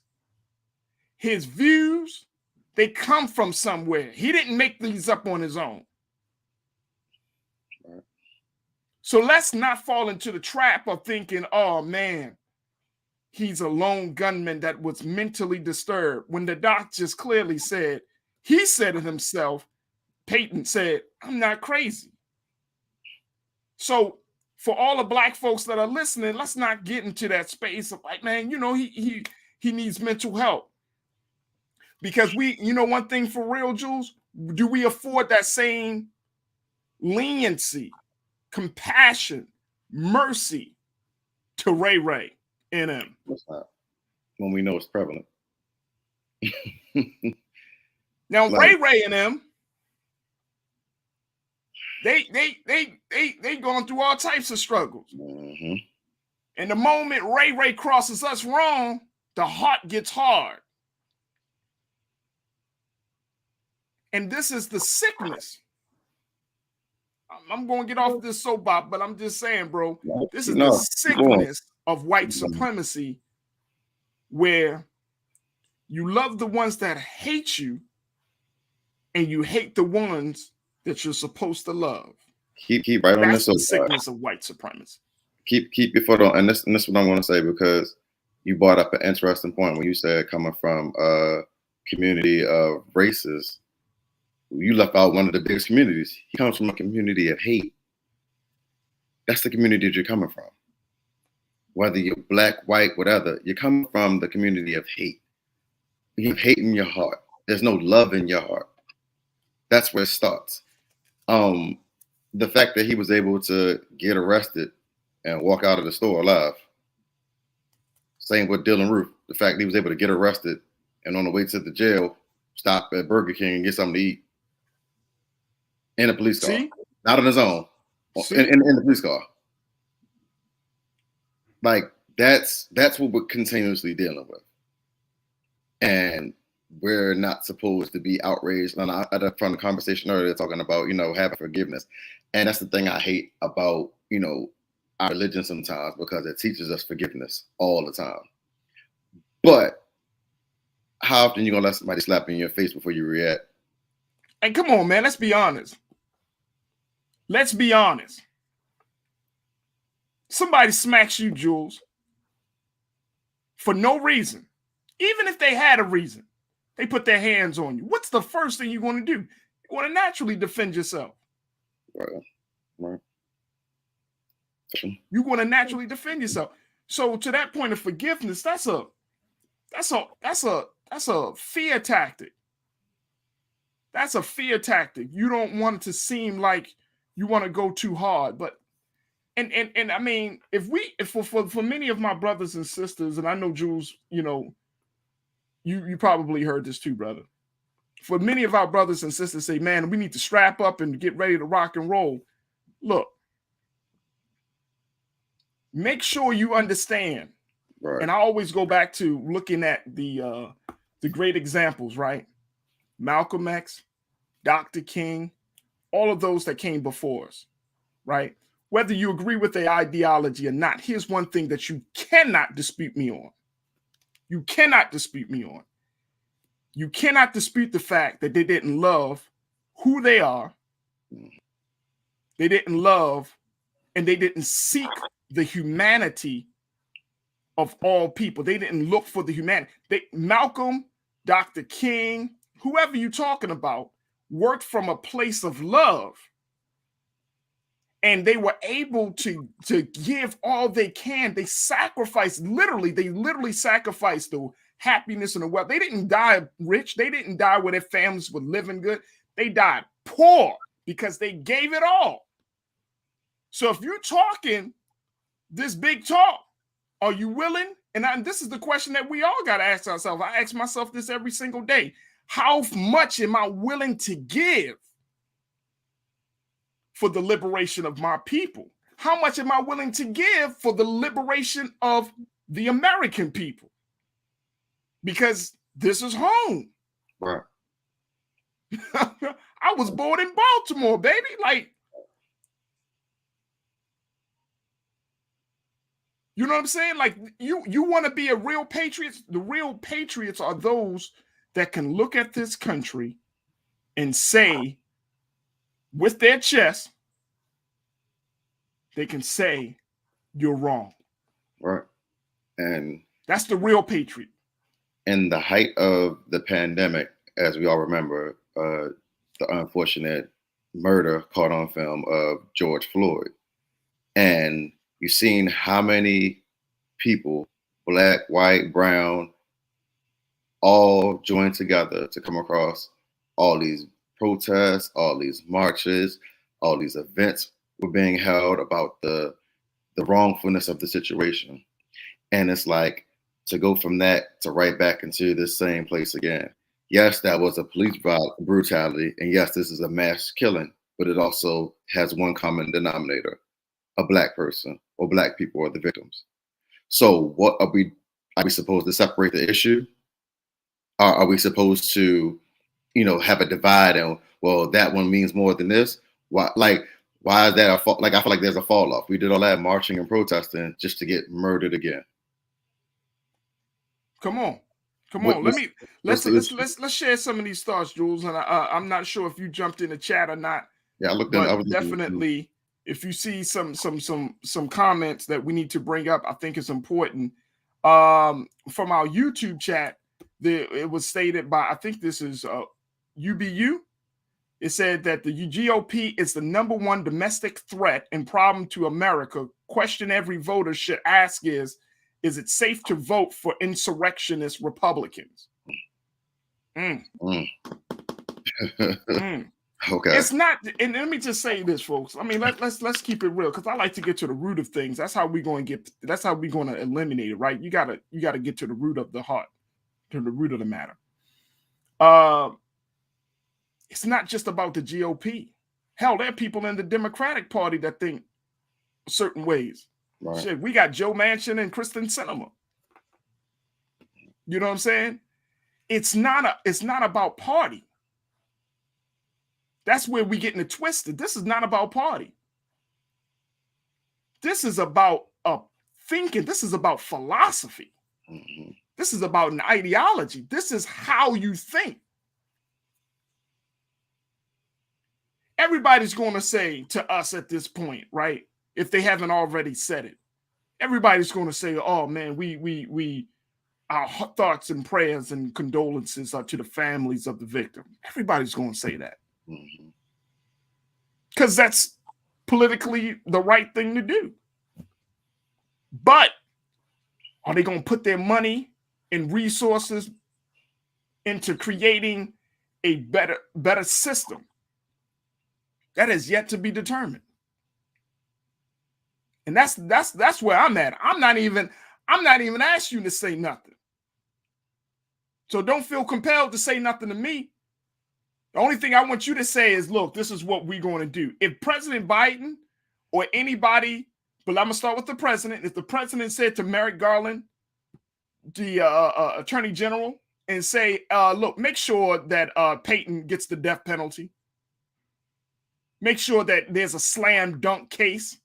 his views, they come from somewhere. He didn't make these up on his own. So let's not fall into the trap of thinking, oh man, he's a lone gunman that was mentally disturbed. When the doc just clearly said, he said it himself, Peyton said, I'm not crazy. So for all the black folks that are listening, let's not get into that space of like, man, he needs mental help. Because one thing for real, Jules, do we afford that same leniency, compassion, mercy to Ray and him? What's that? When we know it's prevalent. Now, Ray and them, they going through all types of struggles. Mm-hmm. And the moment Ray crosses us wrong, the heart gets hard. And this is the sickness. I'm going to get off this soapbox, but I'm just saying, bro, this is the sickness of white supremacy, where you love the ones that hate you and you hate the ones that you're supposed to love. Keep right on this. That's the sickness of white supremacy. Keep your foot on, and this is what I'm going to say, because you brought up an interesting point when you said coming from a community of races. You left out one of the biggest communities. He comes from a community of hate. That's the community that you're coming from. Whether you're black, white, whatever, you're coming from the community of hate. You have hate in your heart. There's no love in your heart. That's where it starts. The fact that he was able to get arrested and walk out of the store alive. Same with Dylan Roof. The fact that he was able to get arrested and on the way to the jail, stop at Burger King and get something to eat. In a police car. See? Not on his own. In the police car. Like, that's what we're continuously dealing with. And we're not supposed to be outraged. And from the conversation earlier, talking about, having forgiveness. And that's the thing I hate about, our religion sometimes, because it teaches us forgiveness all the time. But how often you going to let somebody slap you in your face before you react? And come on, man, let's be honest. Let's be honest. Somebody smacks you, Jules, for no reason. Even if they had a reason, they put their hands on you. What's the first thing you want to do? You want to naturally defend yourself. Right. You want to naturally defend yourself. So to that point of forgiveness, that's a fear tactic. That's a fear tactic. You don't want it to seem like you want to go too hard, but and I mean, if for many of my brothers and sisters, and I know Jules, you probably heard this too, brother. For many of our brothers and sisters say, man, we need to strap up and get ready to rock and roll. Look, make sure you understand. Right. And I always go back to looking at the great examples, right? Malcolm X, Dr. King, all of those that came before us, right? Whether you agree with their ideology or not, here's one thing that you cannot dispute me on. You cannot dispute me on. You cannot dispute the fact that they didn't love who they are. They didn't love, and they didn't seek the humanity of all people. They didn't look for the humanity. Malcolm, Dr. King, whoever you're talking about, worked from a place of love. and they were able to give all they can. They sacrificed, they literally sacrificed the happiness and the wealth. They didn't die rich. They didn't die where their families were living good. They died poor because they gave it all. So if you're talking this big talk, are you willing? And this is the question that we all got to ask ourselves. I ask myself this every single day. How much am I willing to give for the liberation of my people? How much am I willing to give for the liberation of the American people? Because this is home. Right. I was born in Baltimore, baby. Like, you know what I'm saying? Like, you want to be a real patriot? The real patriots are those that can look at this country and say, with their chest, they can say, you're wrong. Right. And that's the real patriot. In the height of the pandemic, as we all remember, the unfortunate murder caught on film of George Floyd. And you've seen how many people, black, white, brown, all joined together to come across all these protests, all these marches, all these events were being held about the wrongfulness of the situation. And it's like, to go from that to right back into this same place again. Yes, that was a police brutality. And yes, this is a mass killing, but it also has one common denominator: a black person or black people are the victims. So what are we supposed to separate the issue? Are we supposed to, have a divide and, well, that one means more than this? Why is that a fault? Like, I feel like there's a fall off. We did all that marching and protesting just to get murdered again. Come on. Let's share some of these thoughts, Jules. And I'm not sure if you jumped in the chat or not. Yeah, I looked in. I was definitely, if you see some comments that we need to bring up, I think it's important. From our YouTube chat, it was stated by, I think this is UBU. It said that the GOP is the #1 domestic threat and problem to America. Question every voter should ask is it safe to vote for insurrectionist Republicans? Okay. It's not, and let me just say this, folks. I mean, let's keep it real, because I like to get to the root of things. That's how we're going to eliminate it, right? You gotta get to the root of the heart, to the root of the matter. It's not just about the GOP. Hell, there are people in the Democratic Party that think certain ways. Right. Shit, we got Joe Manchin and Kristen Sinema. You know what I'm saying? It's not about party. That's where we getting it twisted. This is not about party. This is about thinking. This is about philosophy. Mm-hmm. This is about an ideology. This is how you think. Everybody's going to say to us at this point, right? If they haven't already said it, everybody's going to say, "Oh man, we our thoughts and prayers and condolences are to the families of the victim." Everybody's going to say that because that's politically the right thing to do. But are they going to put their money and resources into creating a better system? That is yet to be determined. And that's where I'm at. I'm not even asking you to say nothing. So don't feel compelled to say nothing to me. The only thing I want you to say is, look, this is what we're going to do. If President Biden or anybody, but I'm going to start with the president. If the president said to Merrick Garland, the attorney general, and say, look, make sure that Peyton gets the death penalty. Make sure that there's a slam dunk case.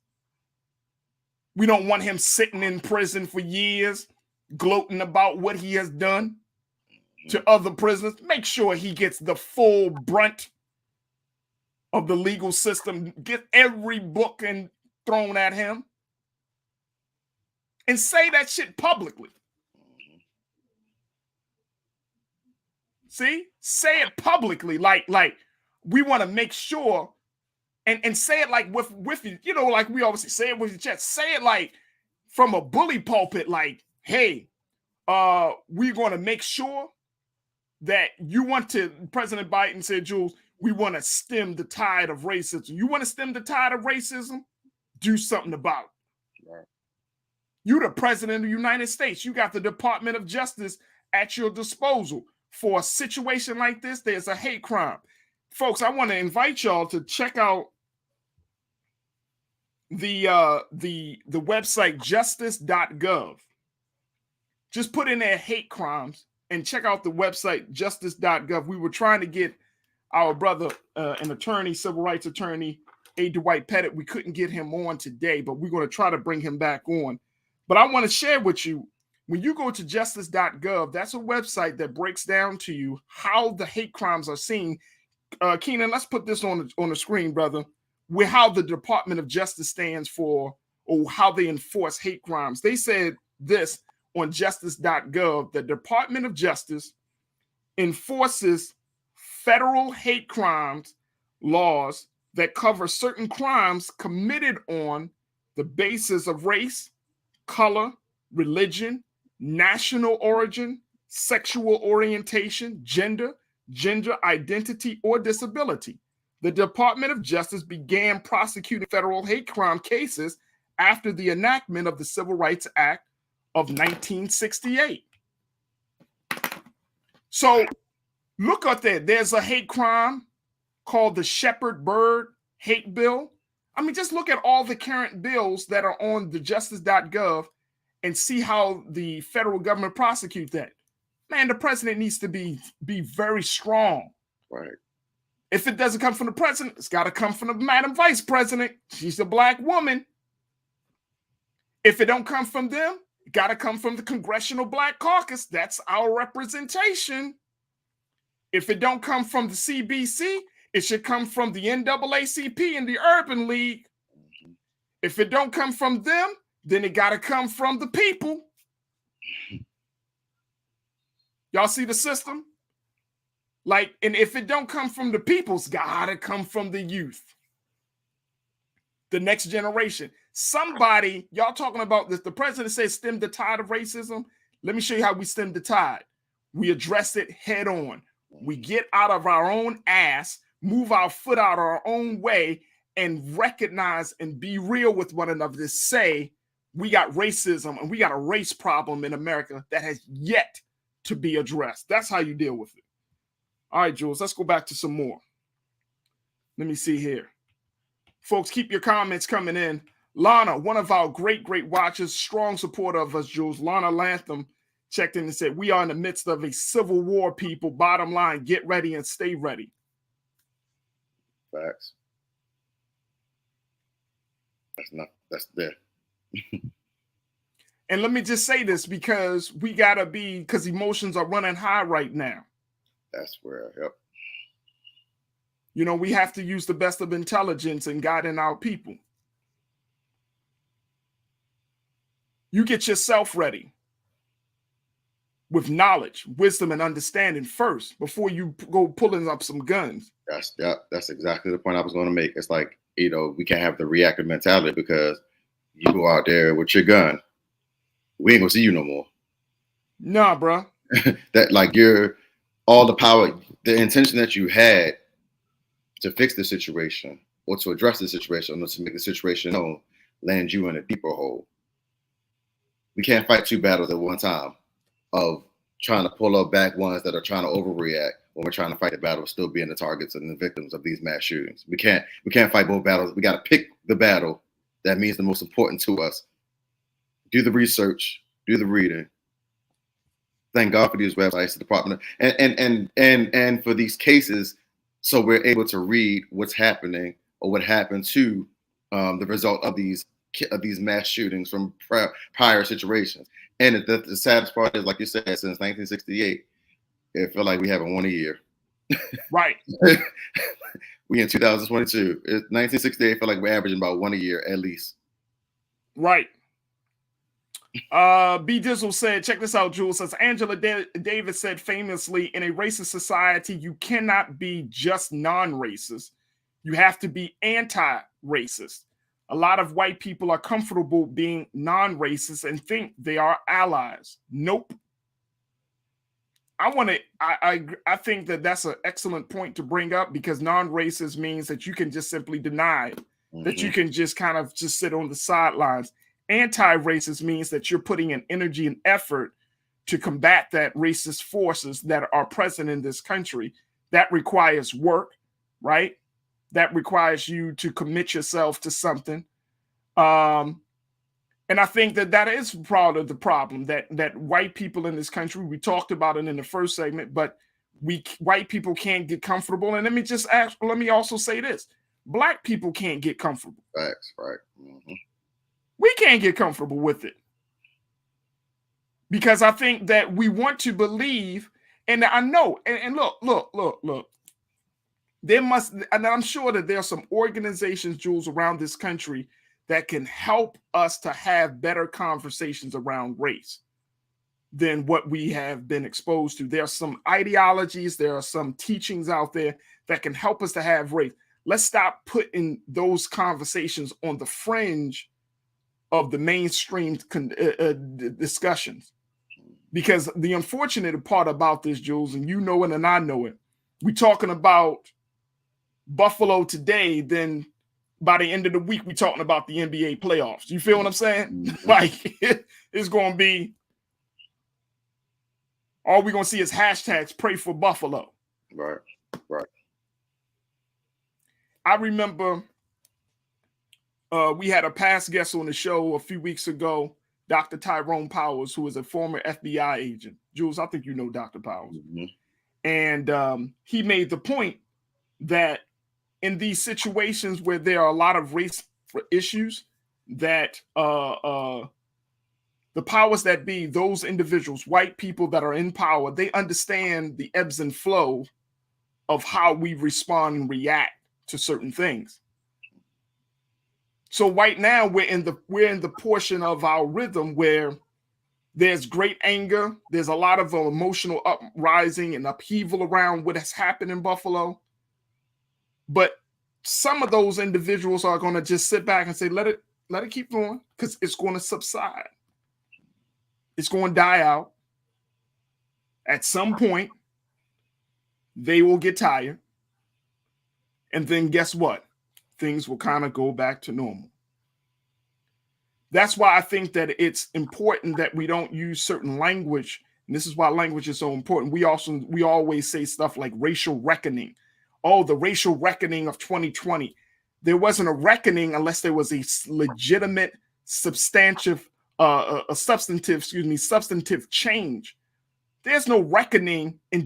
We don't want him sitting in prison for years, gloating about what he has done to other prisoners. Make sure he gets the full brunt of the legal system. Get every book and thrown at him. And say that shit publicly. See? Say it publicly. Like we want to make sure and say it like with you know, like we always say it with your chest. Say it like from a bully pulpit, like, hey, we're going to make sure that you want to, President Biden said, Jules, we want to stem the tide of racism. You want to stem the tide of racism? Do something about it. Right. You're the president of the United States. You got the Department of Justice at your disposal. For a situation like this, there's a hate crime. Folks, I want to invite y'all to check out the website justice.gov. Just put in there hate crimes and check out the website justice.gov. We were trying to get our brother, an attorney, civil rights attorney, A. Dwight Pettit. We couldn't get him on today, but we're going to try to bring him back on. But I want to share with you, when you go to justice.gov, that's a website that breaks down to you how the hate crimes are seen. Keenan, let's put this on the screen, brother, with how the Department of Justice stands for, or how they enforce hate crimes. They said this on justice.gov: the Department of Justice enforces federal hate crimes laws that cover certain crimes committed on the basis of race, color, religion, national origin, sexual orientation, gender identity, or disability. The Department of Justice began prosecuting federal hate crime cases after the enactment of the Civil Rights Act of 1968. So look up there. There's a hate crime called the Shepherd Bird Hate Bill. I mean, just look at all the current bills that are on the justice.gov and see how the federal government prosecute that. Man, the president needs to be very strong. Right. If it doesn't come from the president, it's got to come from the Madam Vice President. She's a black woman. If it don't come from them, it got to come from the Congressional Black Caucus. That's our representation. If it don't come from the CBC, it should come from the NAACP and the Urban League. If it don't come from them, then it got to come from the people. Y'all see the system? Like, and if it don't come from the people, it's got to come from the youth. The next generation. Somebody, y'all talking about this, the president says stem the tide of racism. Let me show you how we stem the tide. We address it head on. We get out of our own ass, move our foot out our own way, and recognize and be real with one another to say we got racism and we got a race problem in America that has yet to be addressed. That's how you deal with it. All right, Jules, let's go back to some more. Let me see here. Folks, keep your comments coming in. Lana, one of our great watchers, strong supporter of us, Jules. Lana Lantham checked in and said, we are in the midst of a civil war, people. Bottom line, get ready and stay ready. Facts. That's there. And let me just say this, because we got to be, because emotions are running high right now. That's where, yep. You know, we have to use the best of intelligence in guiding our people. You get yourself ready with knowledge, wisdom, and understanding first before you go pulling up some guns. That's exactly the point I was going to make. It's like, you know, we can't have the reactive mentality because you go out there with your gun, we ain't gonna see you no more. Nah, bro. That like you're all the power, the intention that you had to fix the situation or to address the situation or to make the situation known, land you in a deeper hole. We can't fight two battles at one time of trying to pull up back ones that are trying to overreact when we're trying to fight the battle of still being the targets and the victims of these mass shootings. We can't fight both battles. We got to pick the battle that means the most important to us. Do the research, do the reading. Thank God for these websites, the department, and for these cases, so we're able to read what's happening or what happened to the result of these mass shootings from prior situations. And the saddest part is, like you said, since 1968, it felt like we haven't won a year. Right. We in 2022. 1968 felt like we're averaging about one a year at least. Right. B Dizzle said, check this out, Jules. Says Angela Davis said famously, in a racist society, you cannot be just non-racist. You have to be anti-racist. A lot of white people are comfortable being non-racist and think they are allies. Nope. I think that that's an excellent point to bring up, because non-racist means that you can just simply deny it, that you can just kind of just sit on the sidelines. Anti-racist means that you're putting in energy and effort to combat that racist forces that are present in this country. That requires work, right? That requires you to commit yourself to something. And I think that that is part of the problem, that white people in this country, we talked about it in the first segment, but white people can't get comfortable. And let me also say this: Black people can't get comfortable. Facts, right? Mm-hmm. We can't get comfortable with it, because I think that we want to believe, and I know, and look. There must, and I'm sure that there are some organizations, Jules, around this country that can help us to have better conversations around race than what we have been exposed to. There are some ideologies, there are some teachings out there that can help us to have race. Let's stop putting those conversations on the fringe of the mainstream discussions. Because the unfortunate part about this, Jules, and you know it and I know it, we're talking about Buffalo today, then by the end of the week, we're talking about the NBA playoffs. You feel what I'm saying? Like, it's going to be, all we're going to see is hashtags pray for Buffalo. Right. I remember we had a past guest on the show a few weeks ago, Dr. Tyrone Powers, who is a former FBI agent. Jules, I think you know Dr. Powers. Mm-hmm. And he made the point that in these situations where there are a lot of race issues, that the powers that be, those individuals, white people that are in power, they understand the ebbs and flow of how we respond and react to certain things. So right now we're in the portion of our rhythm where there's great anger, there's a lot of emotional uprising and upheaval around what has happened in Buffalo. But some of those individuals are going to just sit back and say, let it keep going, because it's going to subside. It's going to die out. At some point, they will get tired. And then guess what? Things will kind of go back to normal. That's why I think that it's important that we don't use certain language. And this is why language is so important. We always say stuff like racial reckoning. Oh, the racial reckoning of 2020. There wasn't a reckoning unless there was a legitimate, substantive change. There's no reckoning in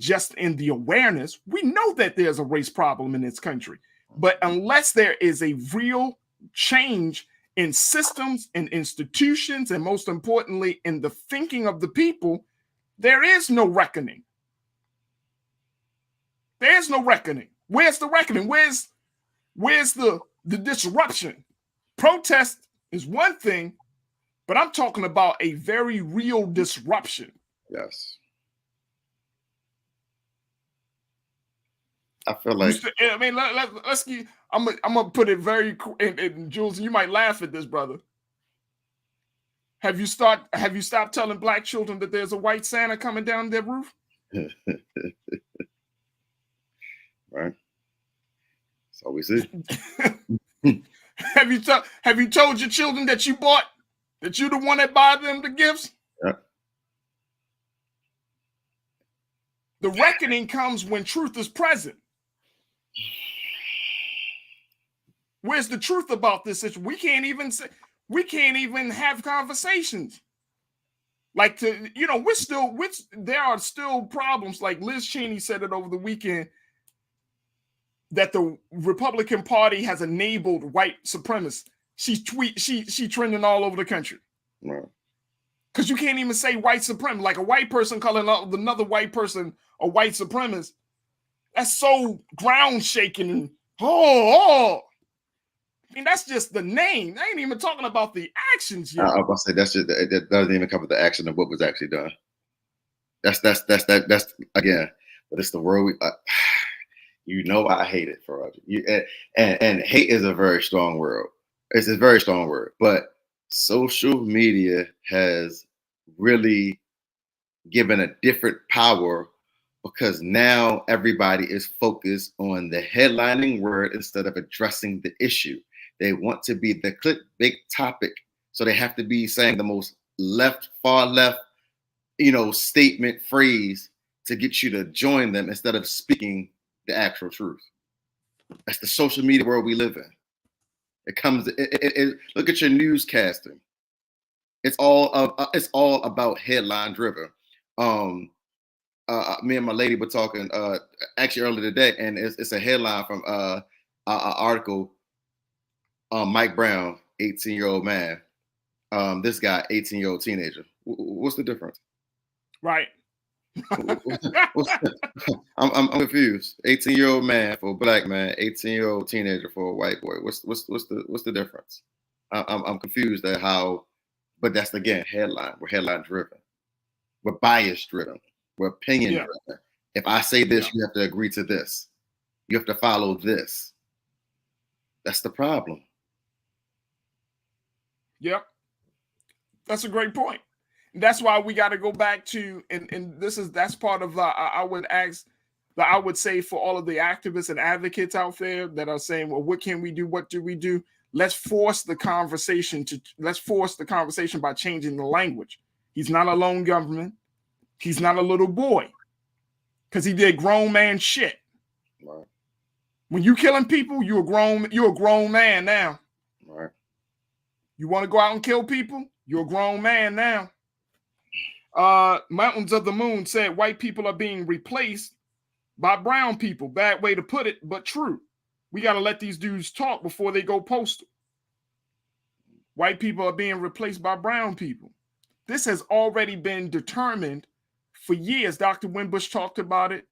the awareness. We know that there's a race problem in this country, but unless there is a real change in systems and institutions, and most importantly, in the thinking of the people, there is no reckoning. There's no reckoning. Where's the reckoning? Where's the disruption? Protest is one thing, but I'm talking about a very real disruption. Yes. I feel like, I mean, let's keep, I'm gonna put it very, and Jules, you might laugh at this, brother. Have you stopped telling Black children that there's a white Santa coming down their roof? Right. That's all we see. Have you told your children that you're the one that buy them the gifts? Yeah. The reckoning comes when truth is present. Where's the truth about this situation? We can't even have conversations. Like, there are still problems. Like Liz Cheney said it over the weekend, that the Republican Party has enabled white supremacists. She trending all over the country. Right. Because you can't even say white supremacist. Like a white person calling another white person a white supremacist. That's so ground shaking. And, I mean, that's just the name. I ain't even talking about the actions yet. I was about to say that doesn't even cover the action of what was actually done. That's again. But it's the world. You know I hate it, Farajii. And hate is a very strong word. It's a very strong word. But social media has really given a different power, because now everybody is focused on the headlining word instead of addressing the issue. They want to be the clickbait topic, so they have to be saying the most far left, statement, phrase to get you to join them instead of speaking the actual truth. That's the social media world we live in. Look at your newscasting. It's all about headline driven. Me and my lady were talking actually earlier today, and it's a headline from an article. Mike Brown, 18-year-old man. This guy, 18-year-old teenager. What's the difference? Right. I'm confused. 18-year-old man for a black man, 18-year-old teenager for a white boy. What's the difference? I'm confused at how, but that's again headline. We're headline driven. We're bias driven. We're opinion driven. If I say this, you have to agree to this. You have to follow this. That's the problem. Yep. That's a great point. That's why we got to go back to, and that's part of I would say for all of the activists and advocates out there that are saying, well, what can we do? What do we do? Let's force the conversation by changing the language. He's not a lone government. He's not a little boy, because he did grown man shit. Right. When you killing people, you're a grown man now. Right. You want to go out and kill people? You're a grown man now. Mountains of the Moon said white people are being replaced by brown people. Bad way to put it, but true. We got to let these dudes talk before they go postal. White people are being replaced by brown people. This has already been determined for years. Dr. Wimbush talked about it.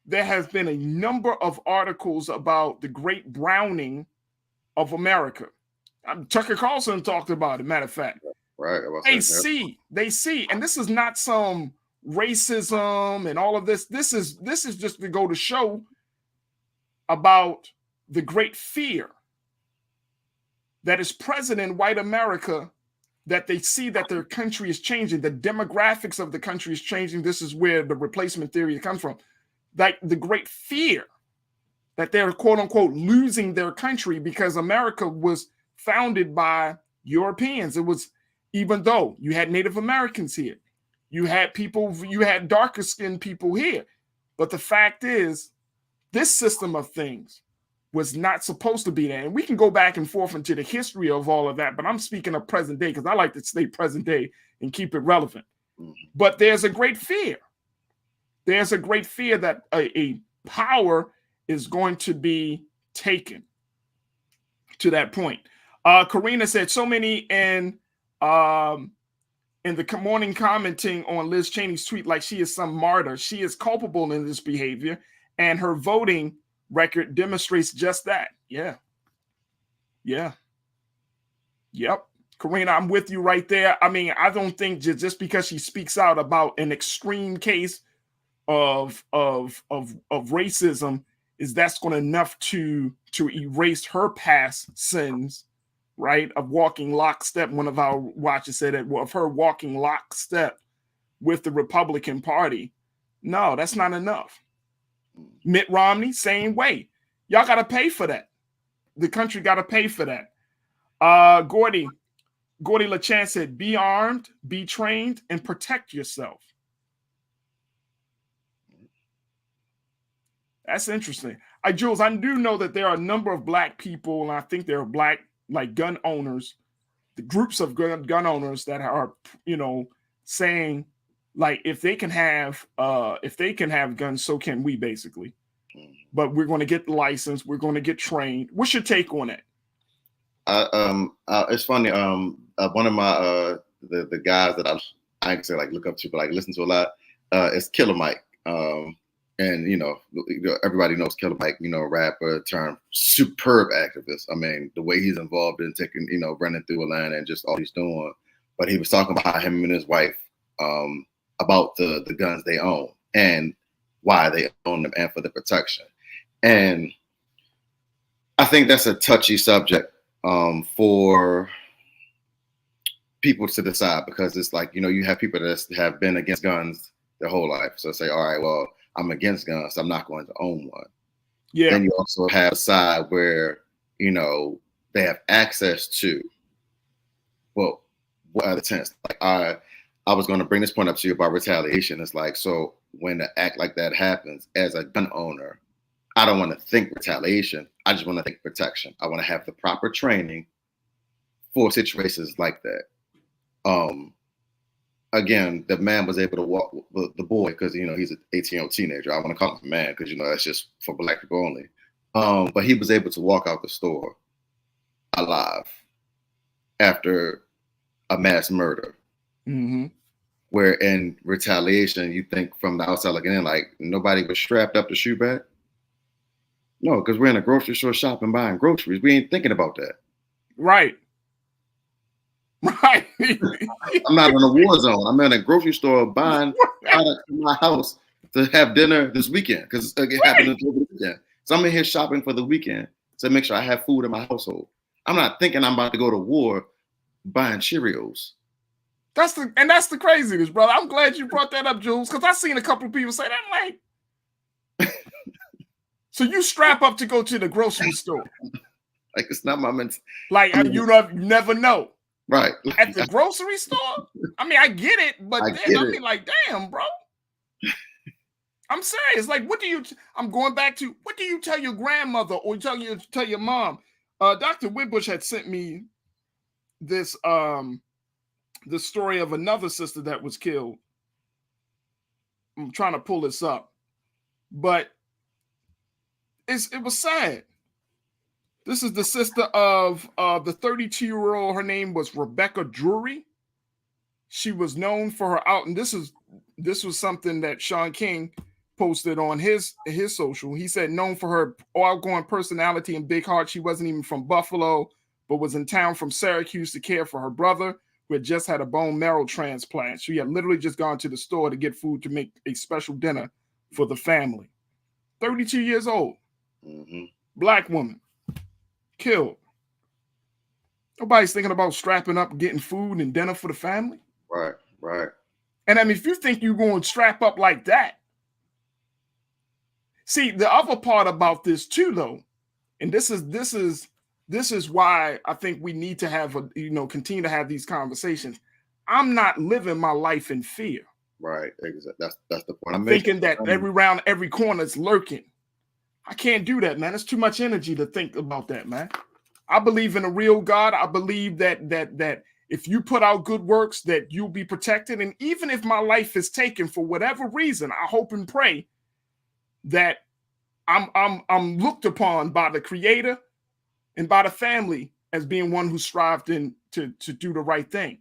There has been a number of articles about the great browning of America. Tucker Carlson talked about it, matter of fact. Right. They see, and this is not some racism and all of this. This is just to go to show about the great fear that is present in white America, that they see that their country is changing. The demographics of the country is changing. This is where the replacement theory comes from. Like the great fear that they're quote unquote losing their country because America was founded by Europeans. It was, even though you had Native Americans here, you had darker skinned people here. But the fact is, this system of things was not supposed to be there. And we can go back and forth into the history of all of that, but I'm speaking of present day because I like to stay present day and keep it relevant. But there's a great fear. There's a great fear that a power is going to be taken to that point. Karina said so many in the morning commenting on Liz Cheney's tweet like she is some martyr. She is culpable in this behavior, and her voting record demonstrates just that. Yeah. Yep. Karina, I'm with you right there. I mean, I don't think just because she speaks out about an extreme case of racism that's going to enough to erase her past sins, right? Of walking lockstep. One of our watchers said that, of her walking lockstep with the Republican Party. No, that's not enough. Mitt Romney, same way. Y'all got to pay for that. The country got to pay for that. Gordy LaChance said, be armed, be trained, and protect yourself. That's interesting. Jules, I do know that there are a number of black people, and I think there are black gun owners, the groups of gun owners that are, saying like if they can have guns, so can we, basically. But we're going to get the license, we're going to get trained. What's your take on it? It's funny. One of my the guys that I can say like look up to, but like listen to a lot, is Killer Mike. And everybody knows Killer Mike, rapper turned superb activist. I mean, the way he's involved in taking, running through Atlanta and just all he's doing. But he was talking about him and his wife, about the guns they own and why they own them and for the protection. And I think that's a touchy subject for people to decide, because it's like, you have people that have been against guns their whole life. So say, all right, well, I'm against guns, so I'm not going to own one. Yeah. Then you also have a side where, they have access to, well, what other tenants? Like I was going to bring this point up to you about retaliation. It's like, so when an act like that happens as a gun owner, I don't want to think retaliation. I just want to think protection. I want to have the proper training for situations like that. Again, the man was able to walk, the boy, because, he's an 18-year-old teenager. I want to call him a man because, that's just for Black people only. But he was able to walk out the store alive after a mass murder. Mm-hmm. Where in retaliation, you think from the outside looking in, like nobody was strapped up to shoot back. No, because we're in a grocery store shopping, buying groceries. We ain't thinking about that. Right. Right. I'm not in a war zone. I'm in a grocery store buying products for my house to have dinner this weekend, because it happened over the weekend. So I'm in here shopping for the weekend to make sure I have food in my household. I'm not thinking I'm about to go to war buying Cheerios. That's the craziness, brother. I'm glad you brought that up, Jules, because I've seen a couple of people say that. I'm like, so you strap up to go to the grocery store. Like, it's not my mentality. Like, you never know. Right. At the grocery store? I mean, I get it, but mean, like, damn, bro. I'm serious. Like, I'm going back to, what do you tell your grandmother or tell your mom? Dr. Whitbush had sent me this, the story of another sister that was killed. I'm trying to pull this up, but it was sad. This is the sister of the 32-year-old. Her name was Rebecca Drury. She was known for her out, and this was something that Sean King posted on his social. He said, known for her outgoing personality and big heart. She wasn't even from Buffalo, but was in town from Syracuse to care for her brother, who had just had a bone marrow transplant. She had literally just gone to the store to get food to make a special dinner for the family. 32 years old. Mm-hmm. Black woman. Killed. Nobody's thinking about strapping up, getting food and dinner for the family. Right, right. And I mean, if you think you're going to strap up like that, see, the other part about this too, though, and this is why I think we need to have continue to have these conversations. I'm not living my life in fear. Right, exactly. That's the point. I'm thinking that every round, every corner is lurking. I can't do that, man. It's too much energy to think about that, man. I believe in a real God. I believe that if you put out good works, that you'll be protected. And even if my life is taken for whatever reason, I hope and pray that I'm looked upon by the Creator and by the family as being one who strived to do the right thing.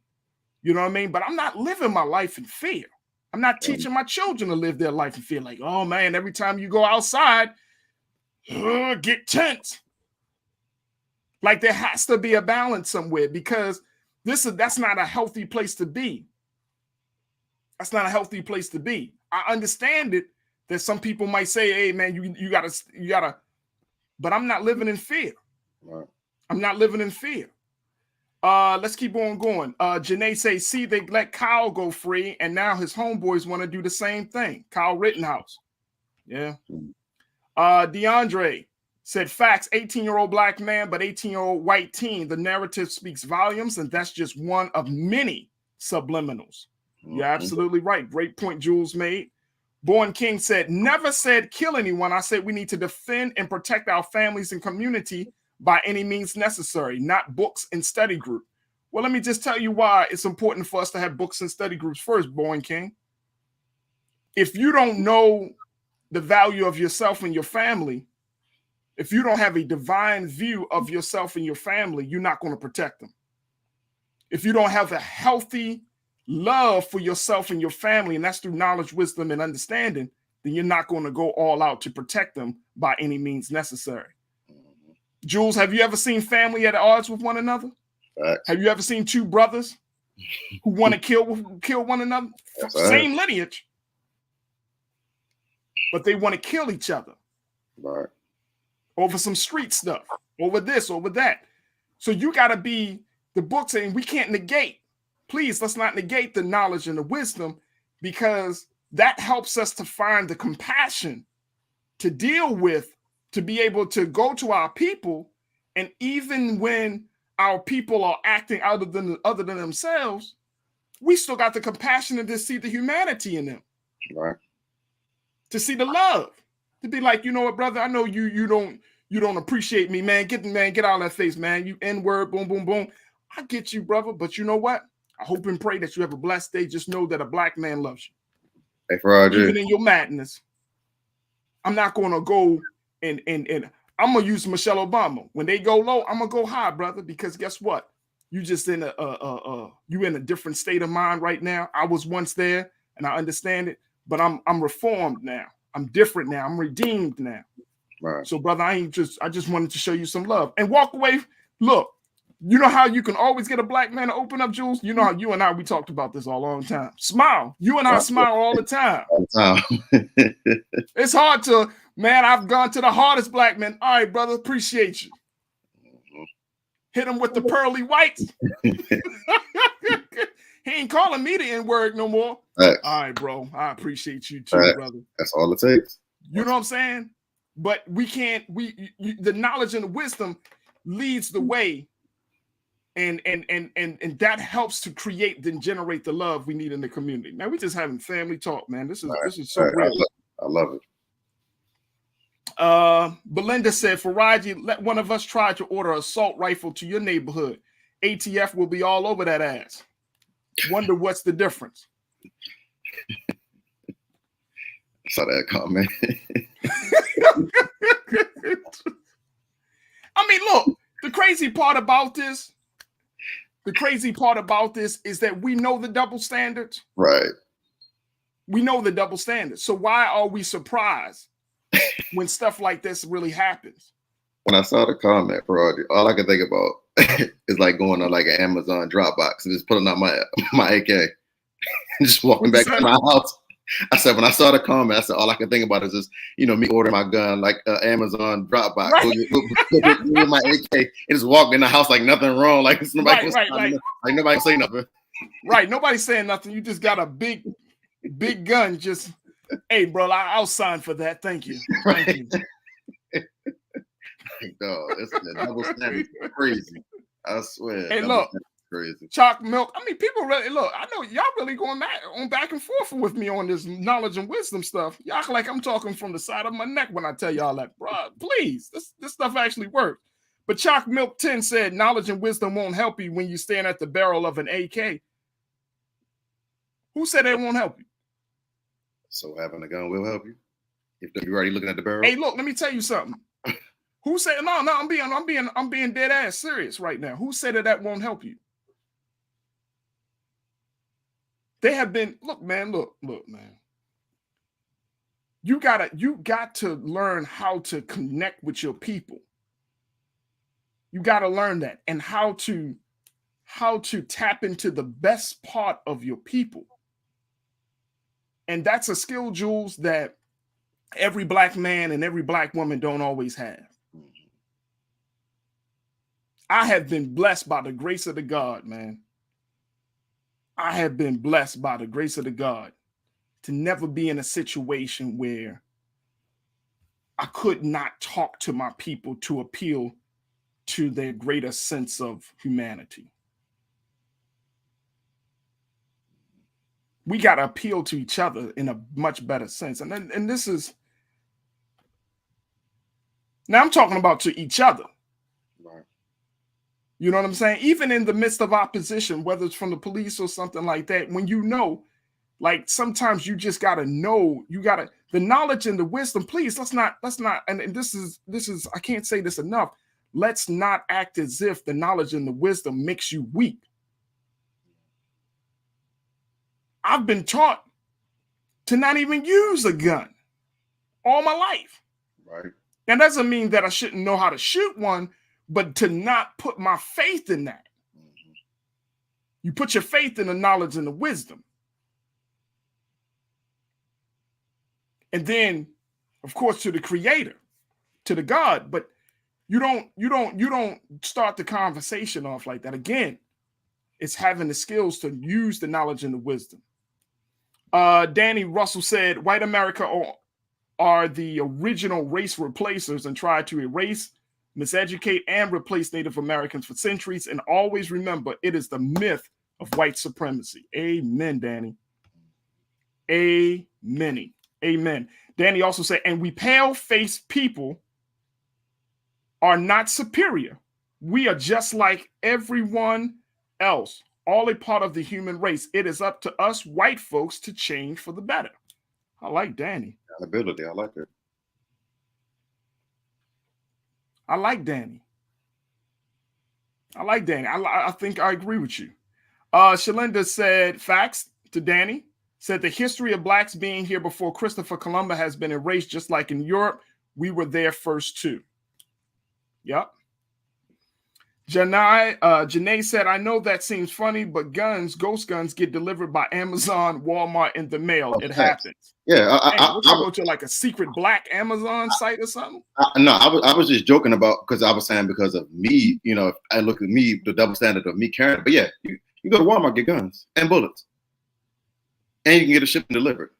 You know what I mean? But I'm not living my life in fear. I'm not teaching my children to live their life in fear. Like, oh man, every time you go outside, get tense. Like, there has to be a balance somewhere, because that's not a healthy place to be. That's not a healthy place to be. I understand it that some people might say, hey man, you gotta, but I'm not living in fear. Right. I'm not living in fear. Let's keep on going. Janae says, see, they let Kyle go free, and now his homeboys want to do the same thing. Kyle Rittenhouse. Yeah. DeAndre said, facts, 18-year-old black man, but 18-year-old white teen. The narrative speaks volumes, and that's just one of many subliminals. You're absolutely right. Great point Jules made. Born King said, never said kill anyone. I said we need to defend and protect our families and community by any means necessary, not books and study group. Well, let me just tell you why it's important for us to have books and study groups first, Born King. If you don't know the value of yourself and your family, if you don't have a divine view of yourself and your family, you're not going to protect them. If you don't have a healthy love for yourself and your family, and that's through knowledge, wisdom, and understanding, then you're not going to go all out to protect them by any means necessary. Jules, have you ever seen family at odds with one another? Have you ever seen two brothers who want to kill one another? Same lineage, but they want to kill each other. Right. over some street stuff, over this, over that. So you got to be the book saying we can't negate. Please, let's not negate the knowledge and the wisdom, because that helps us to find the compassion to deal with, to be able to go to our people. And even when our people are acting other than themselves, we still got the compassion to see the humanity in them. Right. To see the love. To be like, you know what, brother, I know you don't appreciate me, man. Get out of that face, man. You N-word, boom, boom, boom. I get you, brother. But you know what? I hope and pray that you have a blessed day. Just know that a black man loves you. Hey, Farajii. Even in your madness. I'm not gonna go and I'm gonna use Michelle Obama. When they go low, I'm gonna go high, brother, because guess what? You just in you in a different state of mind right now. I was once there and I understand it, but I'm reformed now. I'm different now. I'm redeemed now. Right. So, brother, I just wanted to show you some love and walk away. Look, you know how you can always get a black man to open up, Jules? You know how you and I, we talked about this all the time. Smile. You and I smile all the time. All the time. It's hard to, man, I've gone to the hardest black men. All right, brother, appreciate you. Hit him with the pearly whites. He ain't calling me the N-word no more. Right. All right, bro. I appreciate you too, right. brother. That's all it takes. You know what I'm saying? But we can't, the knowledge and the wisdom leads the way. And that helps to create and generate the love we need in the community. Man, we're just having family talk, man. This is so real. I love it. Belinda said, Farajii, let one of us try to order an assault rifle to your neighborhood. ATF will be all over that ass. Wonder what's the difference. I saw that comment. I mean, look, the crazy part about this is that we know the double standards. Right. We know the double standards. So why are we surprised when stuff like this really happens? When I saw the comment, Farajii, all I could think about is like going to like an Amazon Dropbox and just pulling out my AK and just walking back to my house. I said, when I saw the comment, I said, all I can think about is just, me ordering my gun like Amazon Dropbox, right. With my AK, and just walk in the house like nothing wrong, like nobody like nobody say nothing. Right, nobody's saying nothing. You just got a big gun. Just, hey, bro, I'll sign for that. Thank you. Right. Thank you. Dog, it's the double standard crazy. I swear. Hey, look. Crazy. Chalk milk. I mean, people really look. I know y'all really going back and forth with me on this knowledge and wisdom stuff. Y'all act like I'm talking from the side of my neck when I tell y'all that, bro. Please, this stuff actually works. But Chalk Milk 10 said knowledge and wisdom won't help you when you stand at the barrel of an AK. Who said it won't help you? So having a gun will help you if you're already looking at the barrel. Hey, look, let me tell you something. Who said no? I'm being dead ass serious right now. Who said that won't help you? They have been, look, man. You got to learn how to connect with your people. You got to learn that and how to tap into the best part of your people. And that's a skill, Jules, that every black man and every black woman don't always have. I have been blessed by the grace of the God, man. I have been blessed by the grace of the God to never be in a situation where I could not talk to my people to appeal to their greater sense of humanity. We got to appeal to each other in a much better sense. And this is, now I'm talking about to each other. Right. You know what I'm saying? Even in the midst of opposition, whether it's from the police or something like that, when like sometimes you just got to know, the knowledge and the wisdom, please, let's not, and this is, I can't say this enough. Let's not act as if the knowledge and the wisdom makes you weak. I've been taught to not even use a gun all my life. Right. That doesn't mean that I shouldn't know how to shoot one, but to not put my faith in that. Mm-hmm. You put your faith in the knowledge and the wisdom. And then, of course, to the creator. to the God, but you don't start the conversation off like that. Again, it's having the skills to use the knowledge and the wisdom. Danny Russell said, white America are the original race replacers and try to erase, miseducate, and replace Native Americans for centuries. And always remember, it is the myth of white supremacy. Amen, Danny. Amen. Amen. Danny also said, and we pale-faced people are not superior. We are just like everyone else, all a part of the human race. It is up to us white folks to change for the better. I like Danny. Ability, I like it. I like Danny. I like Danny. I think I agree with you. Shalinda said, facts to Danny, said the history of blacks being here before Christopher Columbus has been erased, just like in Europe. We were there first too. Yep. Janae said, I know that seems funny, but ghost guns get delivered by Amazon, Walmart in the mail. It happens. Yeah. I go to like a secret black Amazon site or something? I was just joking about, because I was saying because of me, you know, if I look at me, the double standard of me carrying it. But yeah, you go to Walmart, get guns and bullets. And you can get a shipment delivered.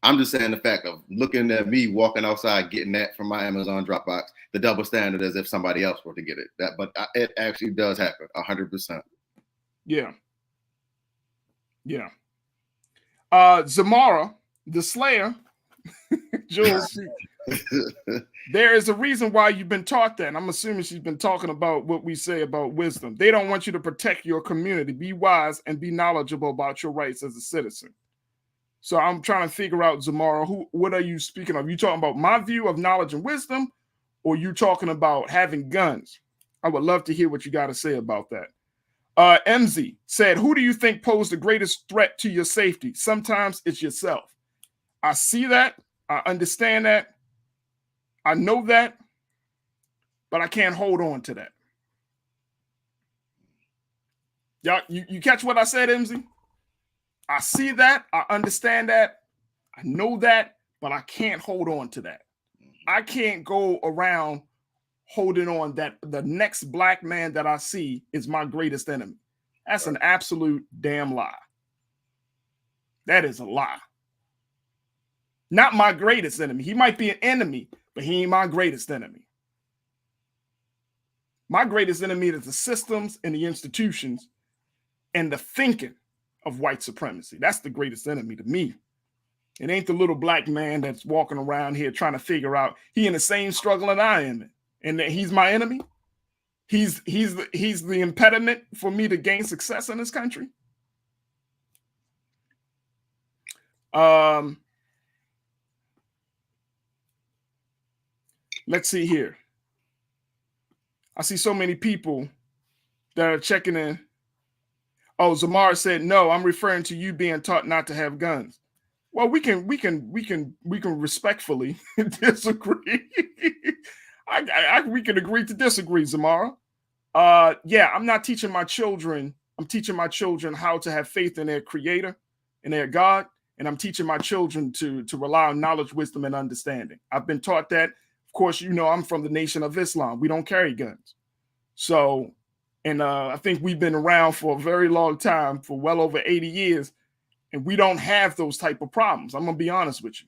I'm just saying the fact of looking at me walking outside, getting that from my Amazon Dropbox, the double standard as if somebody else were to get it. But it actually does happen 100%. Yeah. Yeah. Zamara, the Slayer, Jules, there is a reason why you've been taught that. And I'm assuming she's been talking about what we say about wisdom. They don't want you to protect your community. Be wise and be knowledgeable about your rights as a citizen. So I'm trying to figure out, Zamara, what are you speaking of? You talking about my view of knowledge and wisdom, or you talking about having guns? I would love to hear what you got to say about that. MZ said, who do you think posed the greatest threat to your safety? Sometimes it's yourself. I see that. I understand that. I know that, but I can't hold on to that. Y'all, you catch what I said, MZ? I see that. I understand that. I know that, but I can't hold on to that. I can't go around holding on that the next black man that I see is my greatest enemy. That's an absolute damn lie. That is a lie. Not my greatest enemy. He might be an enemy, but he ain't my greatest enemy. My greatest enemy is the systems and the institutions and the thinking of white supremacy. That's the greatest enemy to me. It ain't the little black man that's walking around here trying to figure out he in the same struggle that I am in, and that he's my enemy. He's the impediment for me to gain success in this country. Let's see here. I see so many people that are checking in. Oh, Zamar said, no, I'm referring to you being taught not to have guns. Well, we can respectfully disagree. We can agree to disagree, Zamara. Yeah, I'm not teaching my children. I'm teaching my children how to have faith in their creator and their God. And I'm teaching my children to rely on knowledge, wisdom, and understanding. I've been taught that. Of course, you know, I'm from the Nation of Islam. We don't carry guns. So, and I think we've been around for a very long time, for well over 80 years. And we don't have those type of problems. I'm going to be honest with you.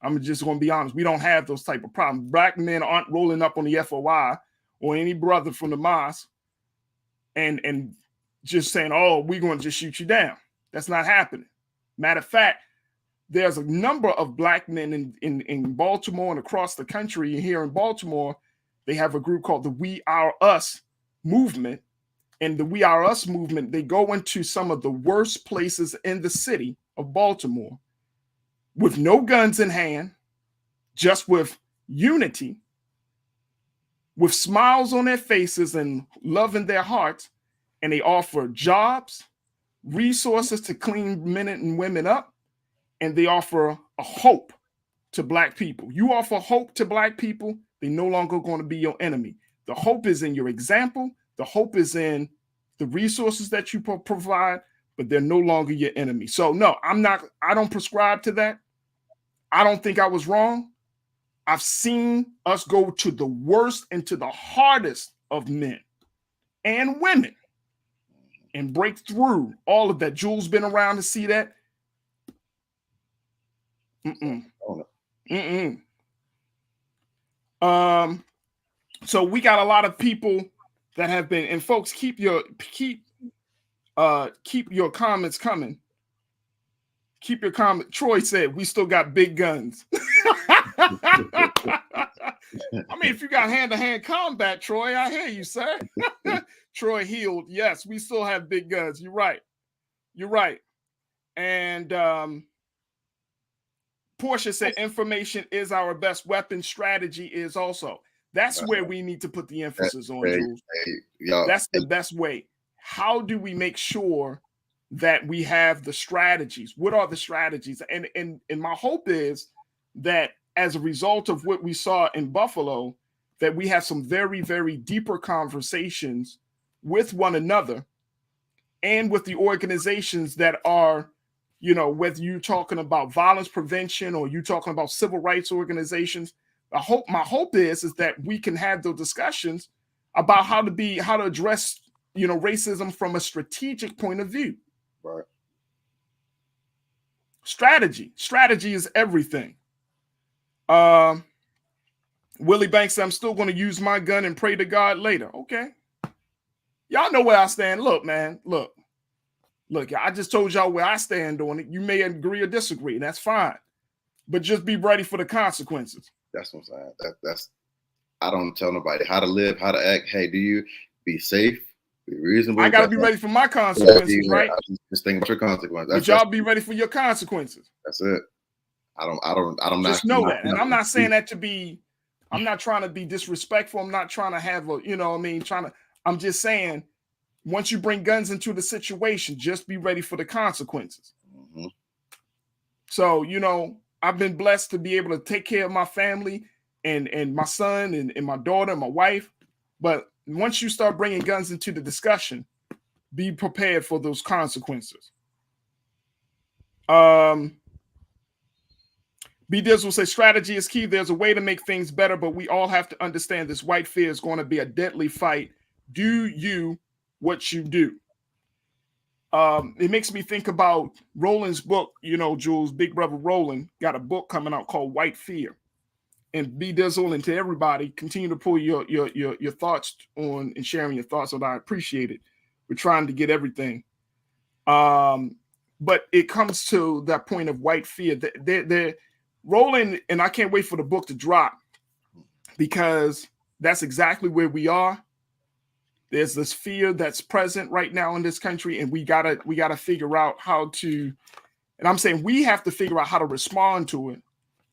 I'm just going to be honest. We don't have those type of problems. Black men aren't rolling up on the FOI or any brother from the mosque and just saying, oh, we're going to just shoot you down. That's not happening. Matter of fact, there's a number of black men in Baltimore and across the country. Here in Baltimore, they have a group called the We Are Us movement. And the We Are Us movement, they go into some of the worst places in the city of Baltimore with no guns in hand, just with unity, with smiles on their faces and love in their hearts. And they offer jobs, resources to clean men and women up, and they offer a hope to black people. You offer hope to black people, they're no longer going to be your enemy. The hope is in your example. The hope is in the resources that you provide, but they're no longer your enemy. So no, I don't prescribe to that. I don't think I was wrong. I've seen us go to the worst and to the hardest of men and women and break through all of that. Jules been around to see that. So we got a lot of people that have been, and folks, keep your comments coming. Keep your comment. Troy said we still got big guns. I mean, if you got hand-to-hand combat, Troy, I hear you, sir. Troy healed. Yes, we still have big guns. You're right. You're right. And Portia said information is our best weapon. Strategy is also. That's where we need to put the emphasis on, Jules. That's the best way. How do we make sure that we have the strategies? What are the strategies? And my hope is that as a result of what we saw in Buffalo, that we have some very, very deeper conversations with one another and with the organizations that are, you know, whether you're talking about violence prevention or you're talking about civil rights organizations. My hope is that we can have those discussions about how to address, you know, racism from a strategic point of view. Right. Strategy is everything. Willie Banks said, I'm still going to use my gun and pray to God later. Okay. Y'all know where I stand. Look, man, look, I just told y'all where I stand on it. You may agree or disagree. That's fine. But just be ready for the consequences. That's what I'm saying. That's I don't tell nobody how to live, how to act. Hey, do you be safe, be reasonable? I got to be ready for my consequences, right? Just think about your consequences. But y'all be ready for your consequences. That's it. I don't just know that. And I'm not saying that to be, I'm not trying to be disrespectful. I'm not trying to have a, you know what I mean, I'm just saying, once you bring guns into the situation, just be ready for the consequences. Mm-hmm. So, you know, I've been blessed to be able to take care of my family and my son and my daughter and my wife. But once you start bringing guns into the discussion, be prepared for those consequences. B. Diz will say strategy is key. There's a way to make things better, but we all have to understand this white fear is going to be a deadly fight. Do you what you do? It makes me think about Roland's book, you know, Jules, Big Brother Roland got a book coming out called White Fear. And B. Dizzle and to everybody, continue to pull your thoughts on and sharing your thoughts on. I appreciate it. We're trying to get everything. But it comes to that point of white fear. They're Roland, and I can't wait for the book to drop because that's exactly where we are. There's this fear that's present right now in this country, and we gotta figure out how to. And I'm saying we have to figure out how to respond to it.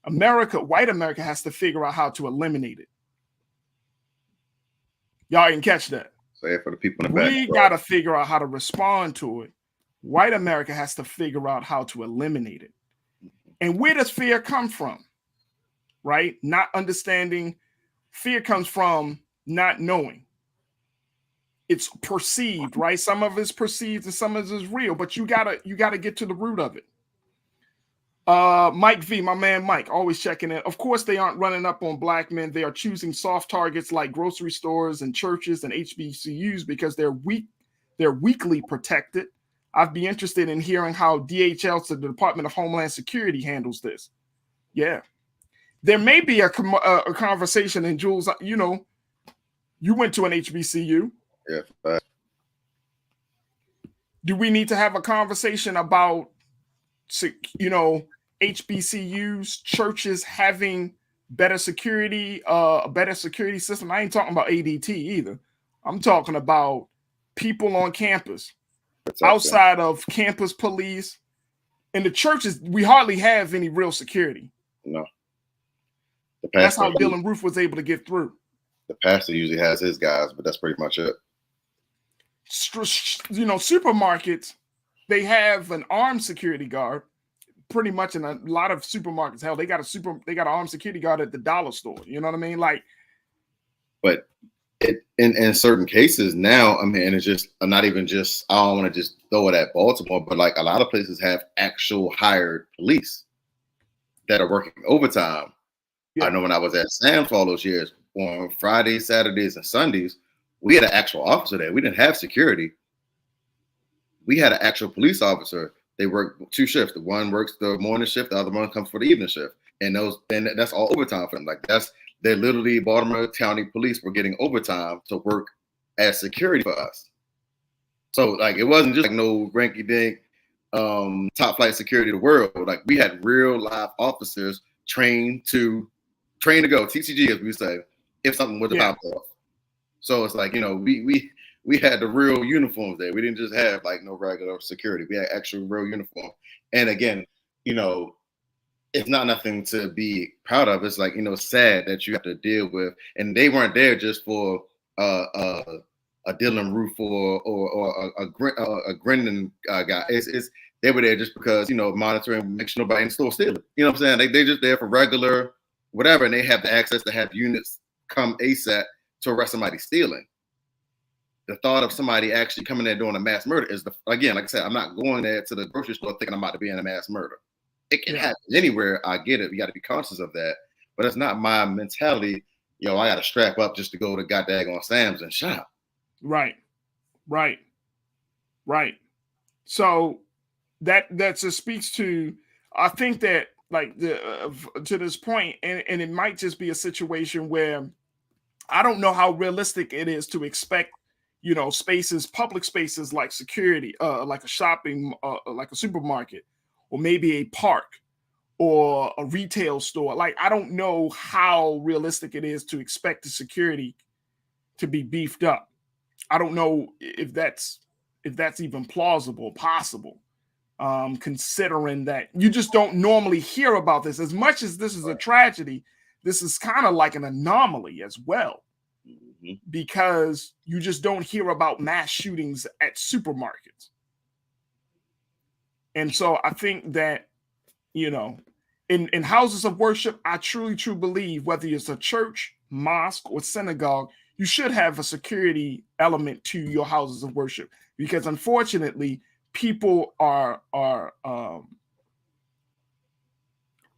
White America has to figure out how to eliminate it. Y'all can catch that. Say it for the people in the back. We gotta figure out how to respond to it. White America has to figure out how to eliminate it. And where does fear come from? Right? Not understanding. Fear comes from not knowing. It's perceived, right? Some of it's perceived and some of it is real, but you gotta get to the root of it. Mike V, my man Mike, always checking in. Of course, they aren't running up on black men. They are choosing soft targets like grocery stores and churches and HBCUs because they're weakly protected. I'd be interested in hearing how DHL, so the Department of Homeland Security, handles this. Yeah, there may be a conversation. And Jules, you know, you went to an HBCU. Yeah. Do we need to have a conversation about, you know, HBCUs, churches having better security, a better security system? I ain't talking about ADT either. I'm talking about people on campus, outside of campus police. In the churches, we hardly have any real security. No. That's how Dylan Roof was able to get through. The pastor usually has his guys, but that's pretty much it. You know, supermarkets, they have an armed security guard. Pretty much in a lot of supermarkets, hell, they got an armed security guard at the dollar store. You know what I mean? Like, but in certain cases now, I mean, and it's just not even just, I don't want to just throw it at Baltimore, but like a lot of places have actual hired police that are working overtime I know when I was at Sam's for all those years, on Fridays, Saturdays, and Sundays, we had an actual officer there. We didn't have security. We had an actual police officer. They work 2 shifts. The one works the morning shift, the other one comes for the evening shift. And that's all overtime for them. Like they're literally Baltimore County Police were getting overtime to work as security for us. So like it wasn't just like no ranky dink top flight security of the world. Like we had real live officers trained to go, TCG as we say, if something was to pop off. So it's like, we had the real uniforms there. We didn't just have like no regular security. We had actual real uniform. And again, it's not nothing to be proud of. It's like, sad that you have to deal with. And they weren't there just for a Dylan Roof or a grinning guy. They were there just because, monitoring, make sure nobody in the store stealing. You know what I'm saying? They're just there for regular whatever, and they have the access to have units come ASAP to arrest somebody stealing. The thought of somebody actually coming there doing a mass murder is, again, like I said, I'm not going there to the grocery store thinking I'm about to be in a mass murder. It can happen anywhere. I get it. We got to be conscious of that. But it's not my mentality, I got to strap up just to go to goddamn Sam's and shop. Right. So that just speaks to, I think that like to this point, and it might just be a situation where I don't know how realistic it is to expect, public spaces like security, like a shopping, like a supermarket, or maybe a park or a retail store. Like, I don't know how realistic it is to expect the security to be beefed up. I don't know if that's even plausible, possible, considering that you just don't normally hear about this. As much as this is a tragedy, this is kind of like an anomaly as well, because you just don't hear about mass shootings at supermarkets. And so I think that, in houses of worship, I truly believe whether it's a church, mosque, or synagogue, you should have a security element to your houses of worship, because unfortunately, people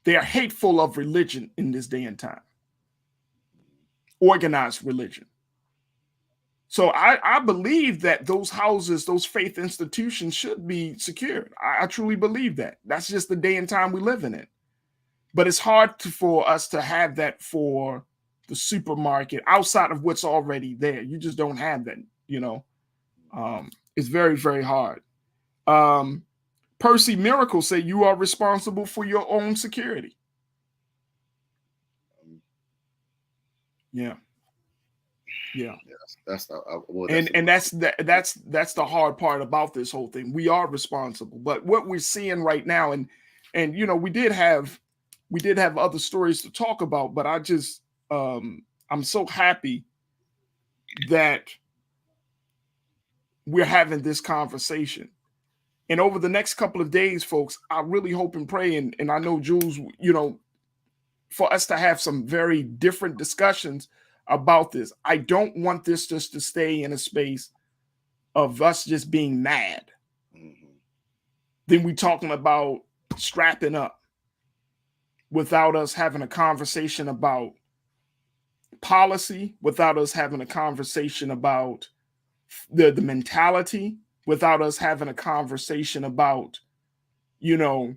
they are hateful of religion in this day and time, organized religion. So I believe that those houses, those faith institutions should be secured. I truly believe that. That's just the day and time we live in it. But it's hard for us to have that for the supermarket outside of what's already there. You just don't have that, it's very, very hard. Percy Miracle said you are responsible for your own security. Yeah. That's the hard part about this whole thing. We are responsible, but what we're seeing right now, and we did have other stories to talk about, but I just I'm so happy that we're having this conversation. And over the next couple of days, folks, I really hope and pray, and I know Jules, for us to have some very different discussions about this. I don't want this just to stay in a space of us just being mad. Then we talking about strapping up without us having a conversation about policy, without us having a conversation about the mentality, without us having a conversation about, the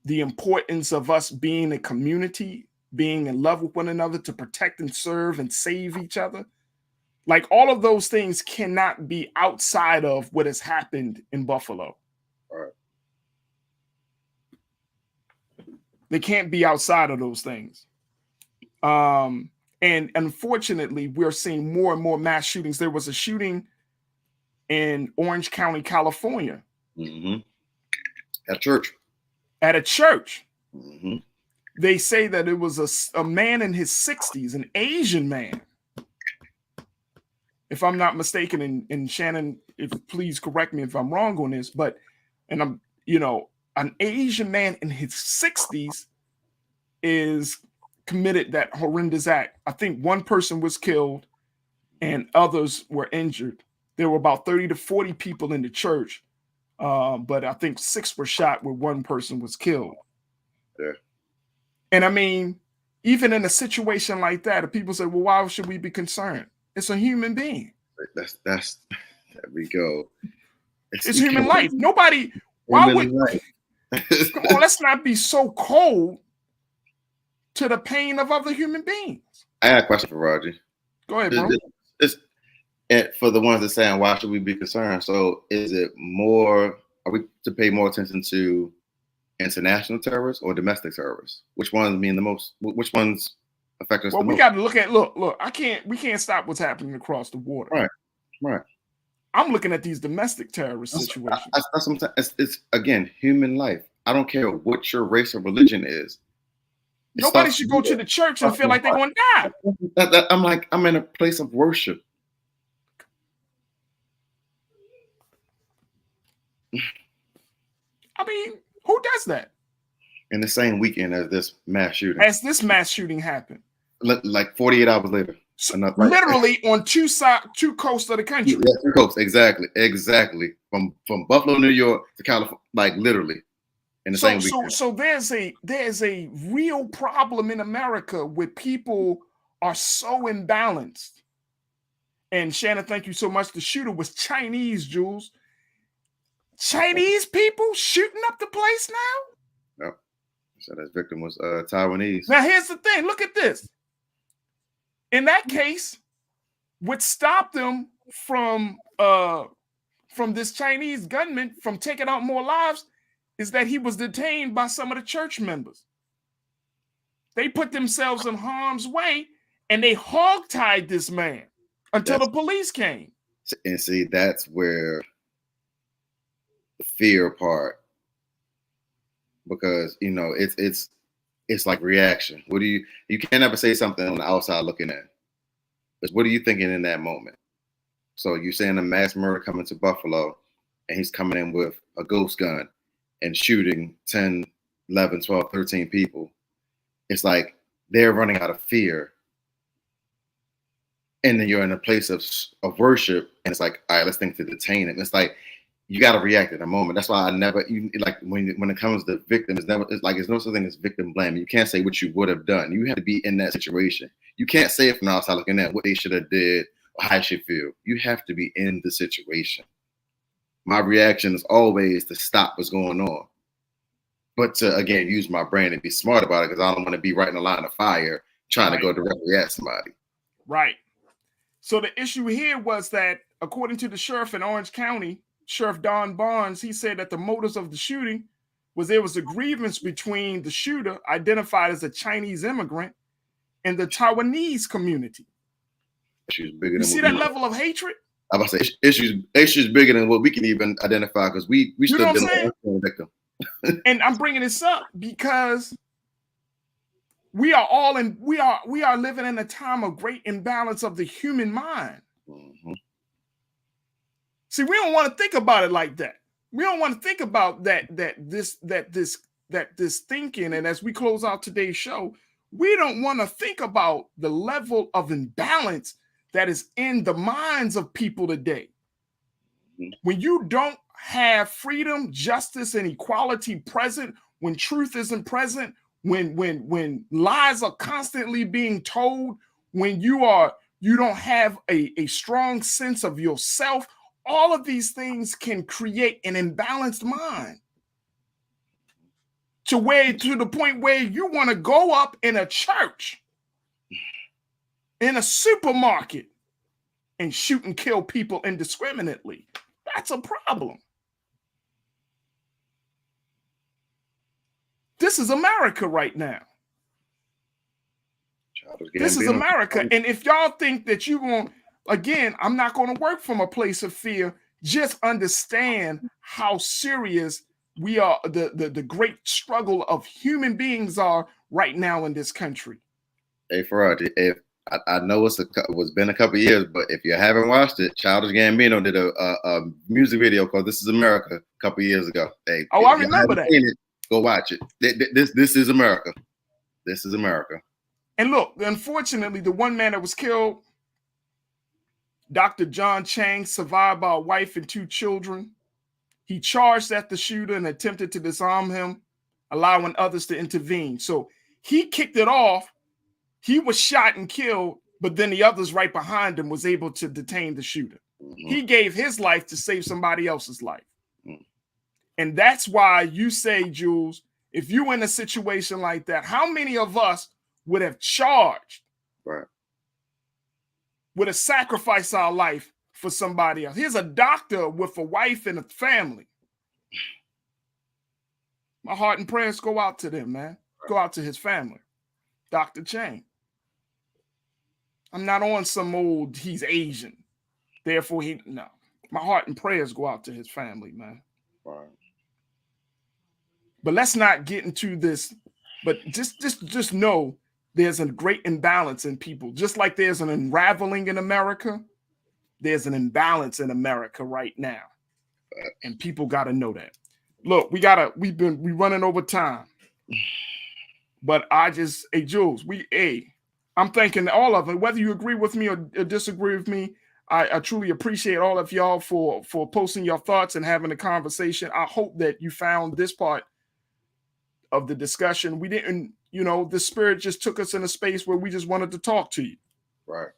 importance of us being a community, being in love with one another to protect and serve and save each other. Like, all of those things cannot be outside of what has happened in Buffalo. All right. They can't be outside of those things. And unfortunately, we're seeing more and more mass shootings. There was a shooting in Orange County, California. At a church. They say that it was a man in his 60s, an Asian man. If I'm not mistaken, and Shannon, please correct me if I'm wrong on this, an Asian man in his 60s is committed that horrendous act. I think one person was killed and others were injured. There were about 30 to 40 people in the church, but I think 6 were shot where one person was killed. Yeah. And I mean, even in a situation like that, people say, well, why should we be concerned? It's a human being. That's there we go. It's human life. Nobody, why would, come on, let's not be so cold to the pain of other human beings. I got a question for Roger. Go ahead, bro. And for the ones that saying, why should we be concerned? So is it more, are we to pay more attention to international terrorists or domestic terrorists? Which ones mean the most, which ones affect us the most? Well, we got to look at, look, we can't stop what's happening across the water. Right. I'm looking at these domestic terrorist situations. It's again, human life. I don't care what your race or religion is. Nobody should go to the church and feel like they're going to die. I'm in a place of worship. I mean, who does that? In the same weekend as this mass shooting. Happened. Like 48 hours later. So literally on two coasts of the country. Yeah, two coasts, exactly. From Buffalo, New York to California, like literally in the same weekend. So there's a real problem in America where people are so imbalanced. And Shannon, thank you so much. The shooter was Chinese, Jules. Chinese people shooting up the place now? No. So that victim was Taiwanese. Now here's the thing. Look at this. In that case, what stopped them from this Chinese gunman from taking out more lives is that he was detained by some of the church members. They put themselves in harm's way and they hogtied this man until the police came. And see, that's where the fear part, because it's like reaction. What do you can't ever say something on the outside looking in. Because what are you thinking in that moment? So you're saying a mass murder coming to Buffalo and he's coming in with a ghost gun and shooting 10, 11, 12, 13 people. It's like they're running out of fear. And then you're in a place of worship and it's like, all right, let's think to detain him. It's like, you got to react in a moment. That's why I never, like when it comes to victims, it's no such thing as victim blame. You can't say what you would have done. You have to be in that situation. You can't say it from outside looking at what they should have did or how you should feel. You have to be in the situation. My reaction is always to stop what's going on, but to again use my brain and be smart about it, because I don't want to be right in the line of fire trying to go directly at somebody. Right. So the issue here was that according to the sheriff in Orange County, Sheriff Don Barnes, he said that the motives of the shooting was there was a grievance between the shooter, identified as a Chinese immigrant, and the Taiwanese community. You see that level of hatred? I'm about to say issues bigger than what we can even identify, because we still dealing with a victim. And I'm bringing this up because we are living in a time of great imbalance of the human mind. Mm-hmm. See, we don't want to think about it like that. We don't want to think about this thinking. And as we close out today's show, we don't want to think about the level of imbalance that is in the minds of people today. When you don't have freedom, justice, and equality present, when truth isn't present, when lies are constantly being told, when you don't have a strong sense of yourself, all of these things can create an imbalanced mind to the point where you want to go up in a church, in a supermarket, and shoot and kill people indiscriminately. That's a problem. This is America right now. This is America. And if y'all think that you're going, again, I'm not going to work from a place of fear. Just understand how serious we are, the great struggle of human beings are right now in this country. Hey, Farajii, if I know it's been a couple of years, but if you haven't watched it, Childish Gambino did a music video called "This Is America" a couple of years ago. Hey, I remember that. Go watch it. This is America. This is America. And look, unfortunately, the one man that was killed, Dr. John Chang, survived by a wife and 2 children. He charged at the shooter and attempted to disarm him, allowing others to intervene. So he kicked it off He was shot and killed, but then the others right behind him was able to detain the shooter. He gave his life to save somebody else's life. And that's why you say, Jules, if you in a situation like that, how many of us would have charged, would have sacrificed our life for somebody else? Here's a doctor with a wife and a family. My heart and prayers go out to them, man. Go out to his family. Dr. Chang. I'm not on some old, he's Asian. Therefore, no. My heart and prayers go out to his family, man. But let's not get into this. But just know there's a great imbalance in people. Just like there's an unraveling in America, there's an imbalance in America right now. And people got to know that. Look, we running over time. But hey, Jules, I'm thanking all of them, whether you agree with me or disagree with me. I truly appreciate all of y'all for posting your thoughts and having a conversation. I hope that you found this part of the discussion. We didn't, the spirit just took us in a space where we just wanted to talk to you. Right.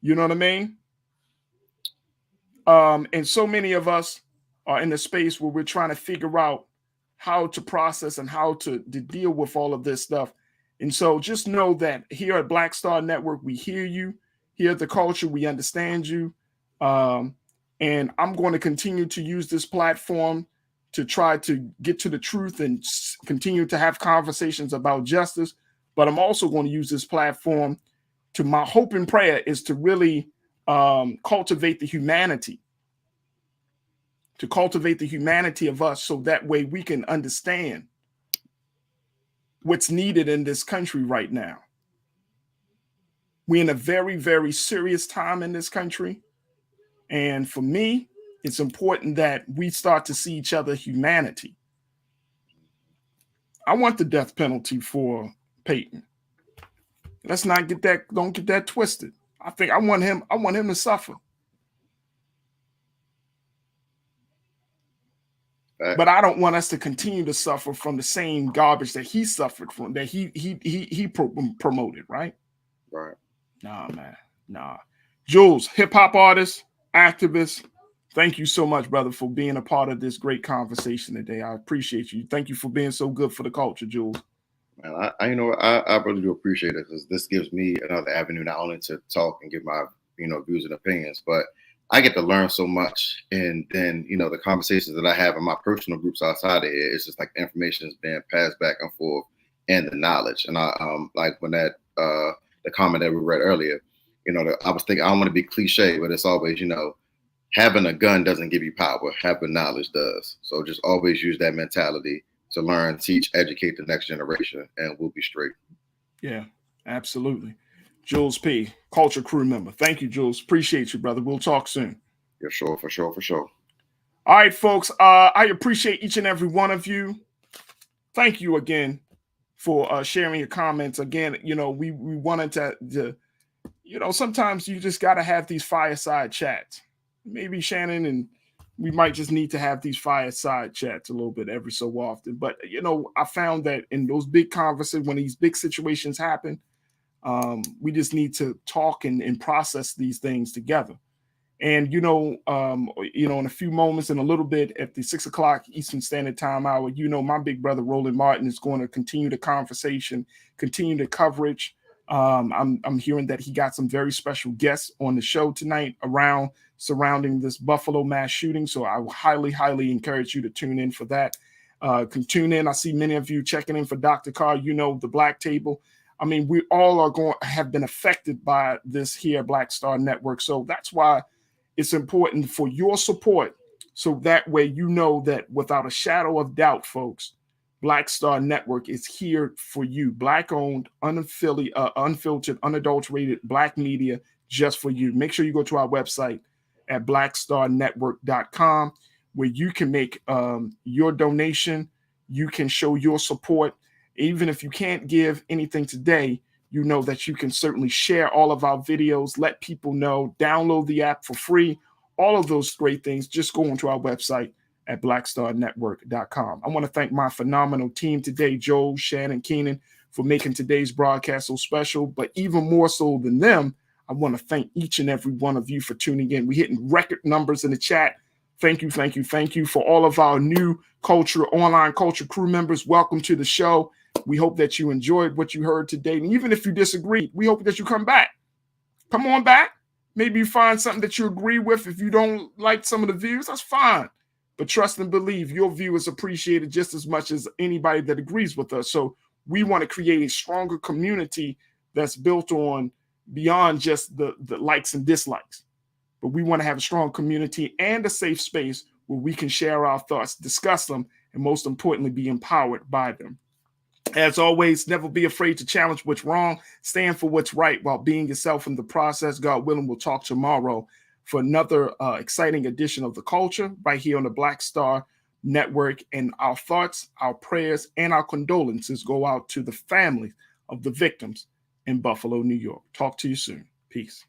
You know what I mean? And so many of us are in a space where we're trying to figure out how to process and how to deal with all of this stuff. And so just know that here at Black Star Network, we hear you. Here at the culture, we understand you. And I'm going to continue to use this platform to try to get to the truth and continue to have conversations about justice. But I'm also going to use this platform my hope and prayer is to really cultivate the humanity. To cultivate the humanity of us so that way we can understand what's needed in this country right now. We're in a very, very serious time in this country. And for me, it's important that we start to see each other humanity. I want the death penalty for Peyton. Let's not don't get that twisted. I want him to suffer. But I don't want us to continue to suffer from the same garbage that he suffered from, that he promoted, right? Right. Nah, man. Nah. Jules, hip-hop artist, activist, thank you so much, brother, for being a part of this great conversation today. I appreciate you. Thank you for being so good for the culture, Jules. Man, I really do appreciate it, because this gives me another avenue not only to talk and give my views and opinions, but I get to learn so much. And then the conversations that I have in my personal groups outside of here, it's just like the information is being passed back and forth, and the knowledge. And I like when that the comment that we read earlier, I was thinking, I don't want to be cliche, but it's always having a gun doesn't give you power, having knowledge does. So just always use that mentality to learn, teach, educate the next generation, and we'll be straight. Yeah, absolutely. Jules P., Culture Crew member. Thank you, Jules. Appreciate you, brother. We'll talk soon. Yeah, sure, for sure. All right, folks. I appreciate each and every one of you. Thank you again for sharing your comments. Again, we wanted to sometimes you just got to have these fireside chats. Maybe Shannon and we might just need to have these fireside chats a little bit every so often. But, I found that in those big conversations, when these big situations happen, we just need to talk and process these things together. And, in a few moments, in a little bit at the 6 o'clock Eastern Standard Time hour, my big brother, Roland Martin, is going to continue the conversation, continue the coverage. I'm hearing that he got some very special guests on the show tonight surrounding this Buffalo mass shooting. So I highly, highly encourage you to tune in for that. Can tune in. I see many of you checking in for Dr. Carr, the Black Table. I mean, we all have been affected by this here Black Star Network. So that's why it's important for your support. So that way, that without a shadow of doubt, folks, Black Star Network is here for you. Black-owned, unfiltered, unadulterated Black media just for you. Make sure you go to our website at blackstarnetwork.com, where you can make your donation. You can show your support. Even if you can't give anything today, that you can certainly share all of our videos, let people know, download the app for free, all of those great things. Just go onto our website at blackstarnetwork.com. I want to thank my phenomenal team today, Joel, Shannon, Keenan, for making today's broadcast so special. But even more so than them, I want to thank each and every one of you for tuning in. We're hitting record numbers in the chat. Thank you, thank you, thank you. For all of our new online culture crew members, welcome to the show. We hope that you enjoyed what you heard today. And even if you disagreed, we hope that you come back. Come on back. Maybe you find something that you agree with. If you don't like some of the views, that's fine. But trust and believe your view is appreciated just as much as anybody that agrees with us. So we want to create a stronger community that's built on beyond just the likes and dislikes. But we want to have a strong community and a safe space where we can share our thoughts, discuss them, and most importantly, be empowered by them. As always, never be afraid to challenge what's wrong, stand for what's right while being yourself in the process. God willing, we'll talk tomorrow for another exciting edition of The Culture right here on the Black Star Network. And our thoughts, our prayers, and our condolences go out to the families of the victims in Buffalo, New York. Talk to you soon. Peace.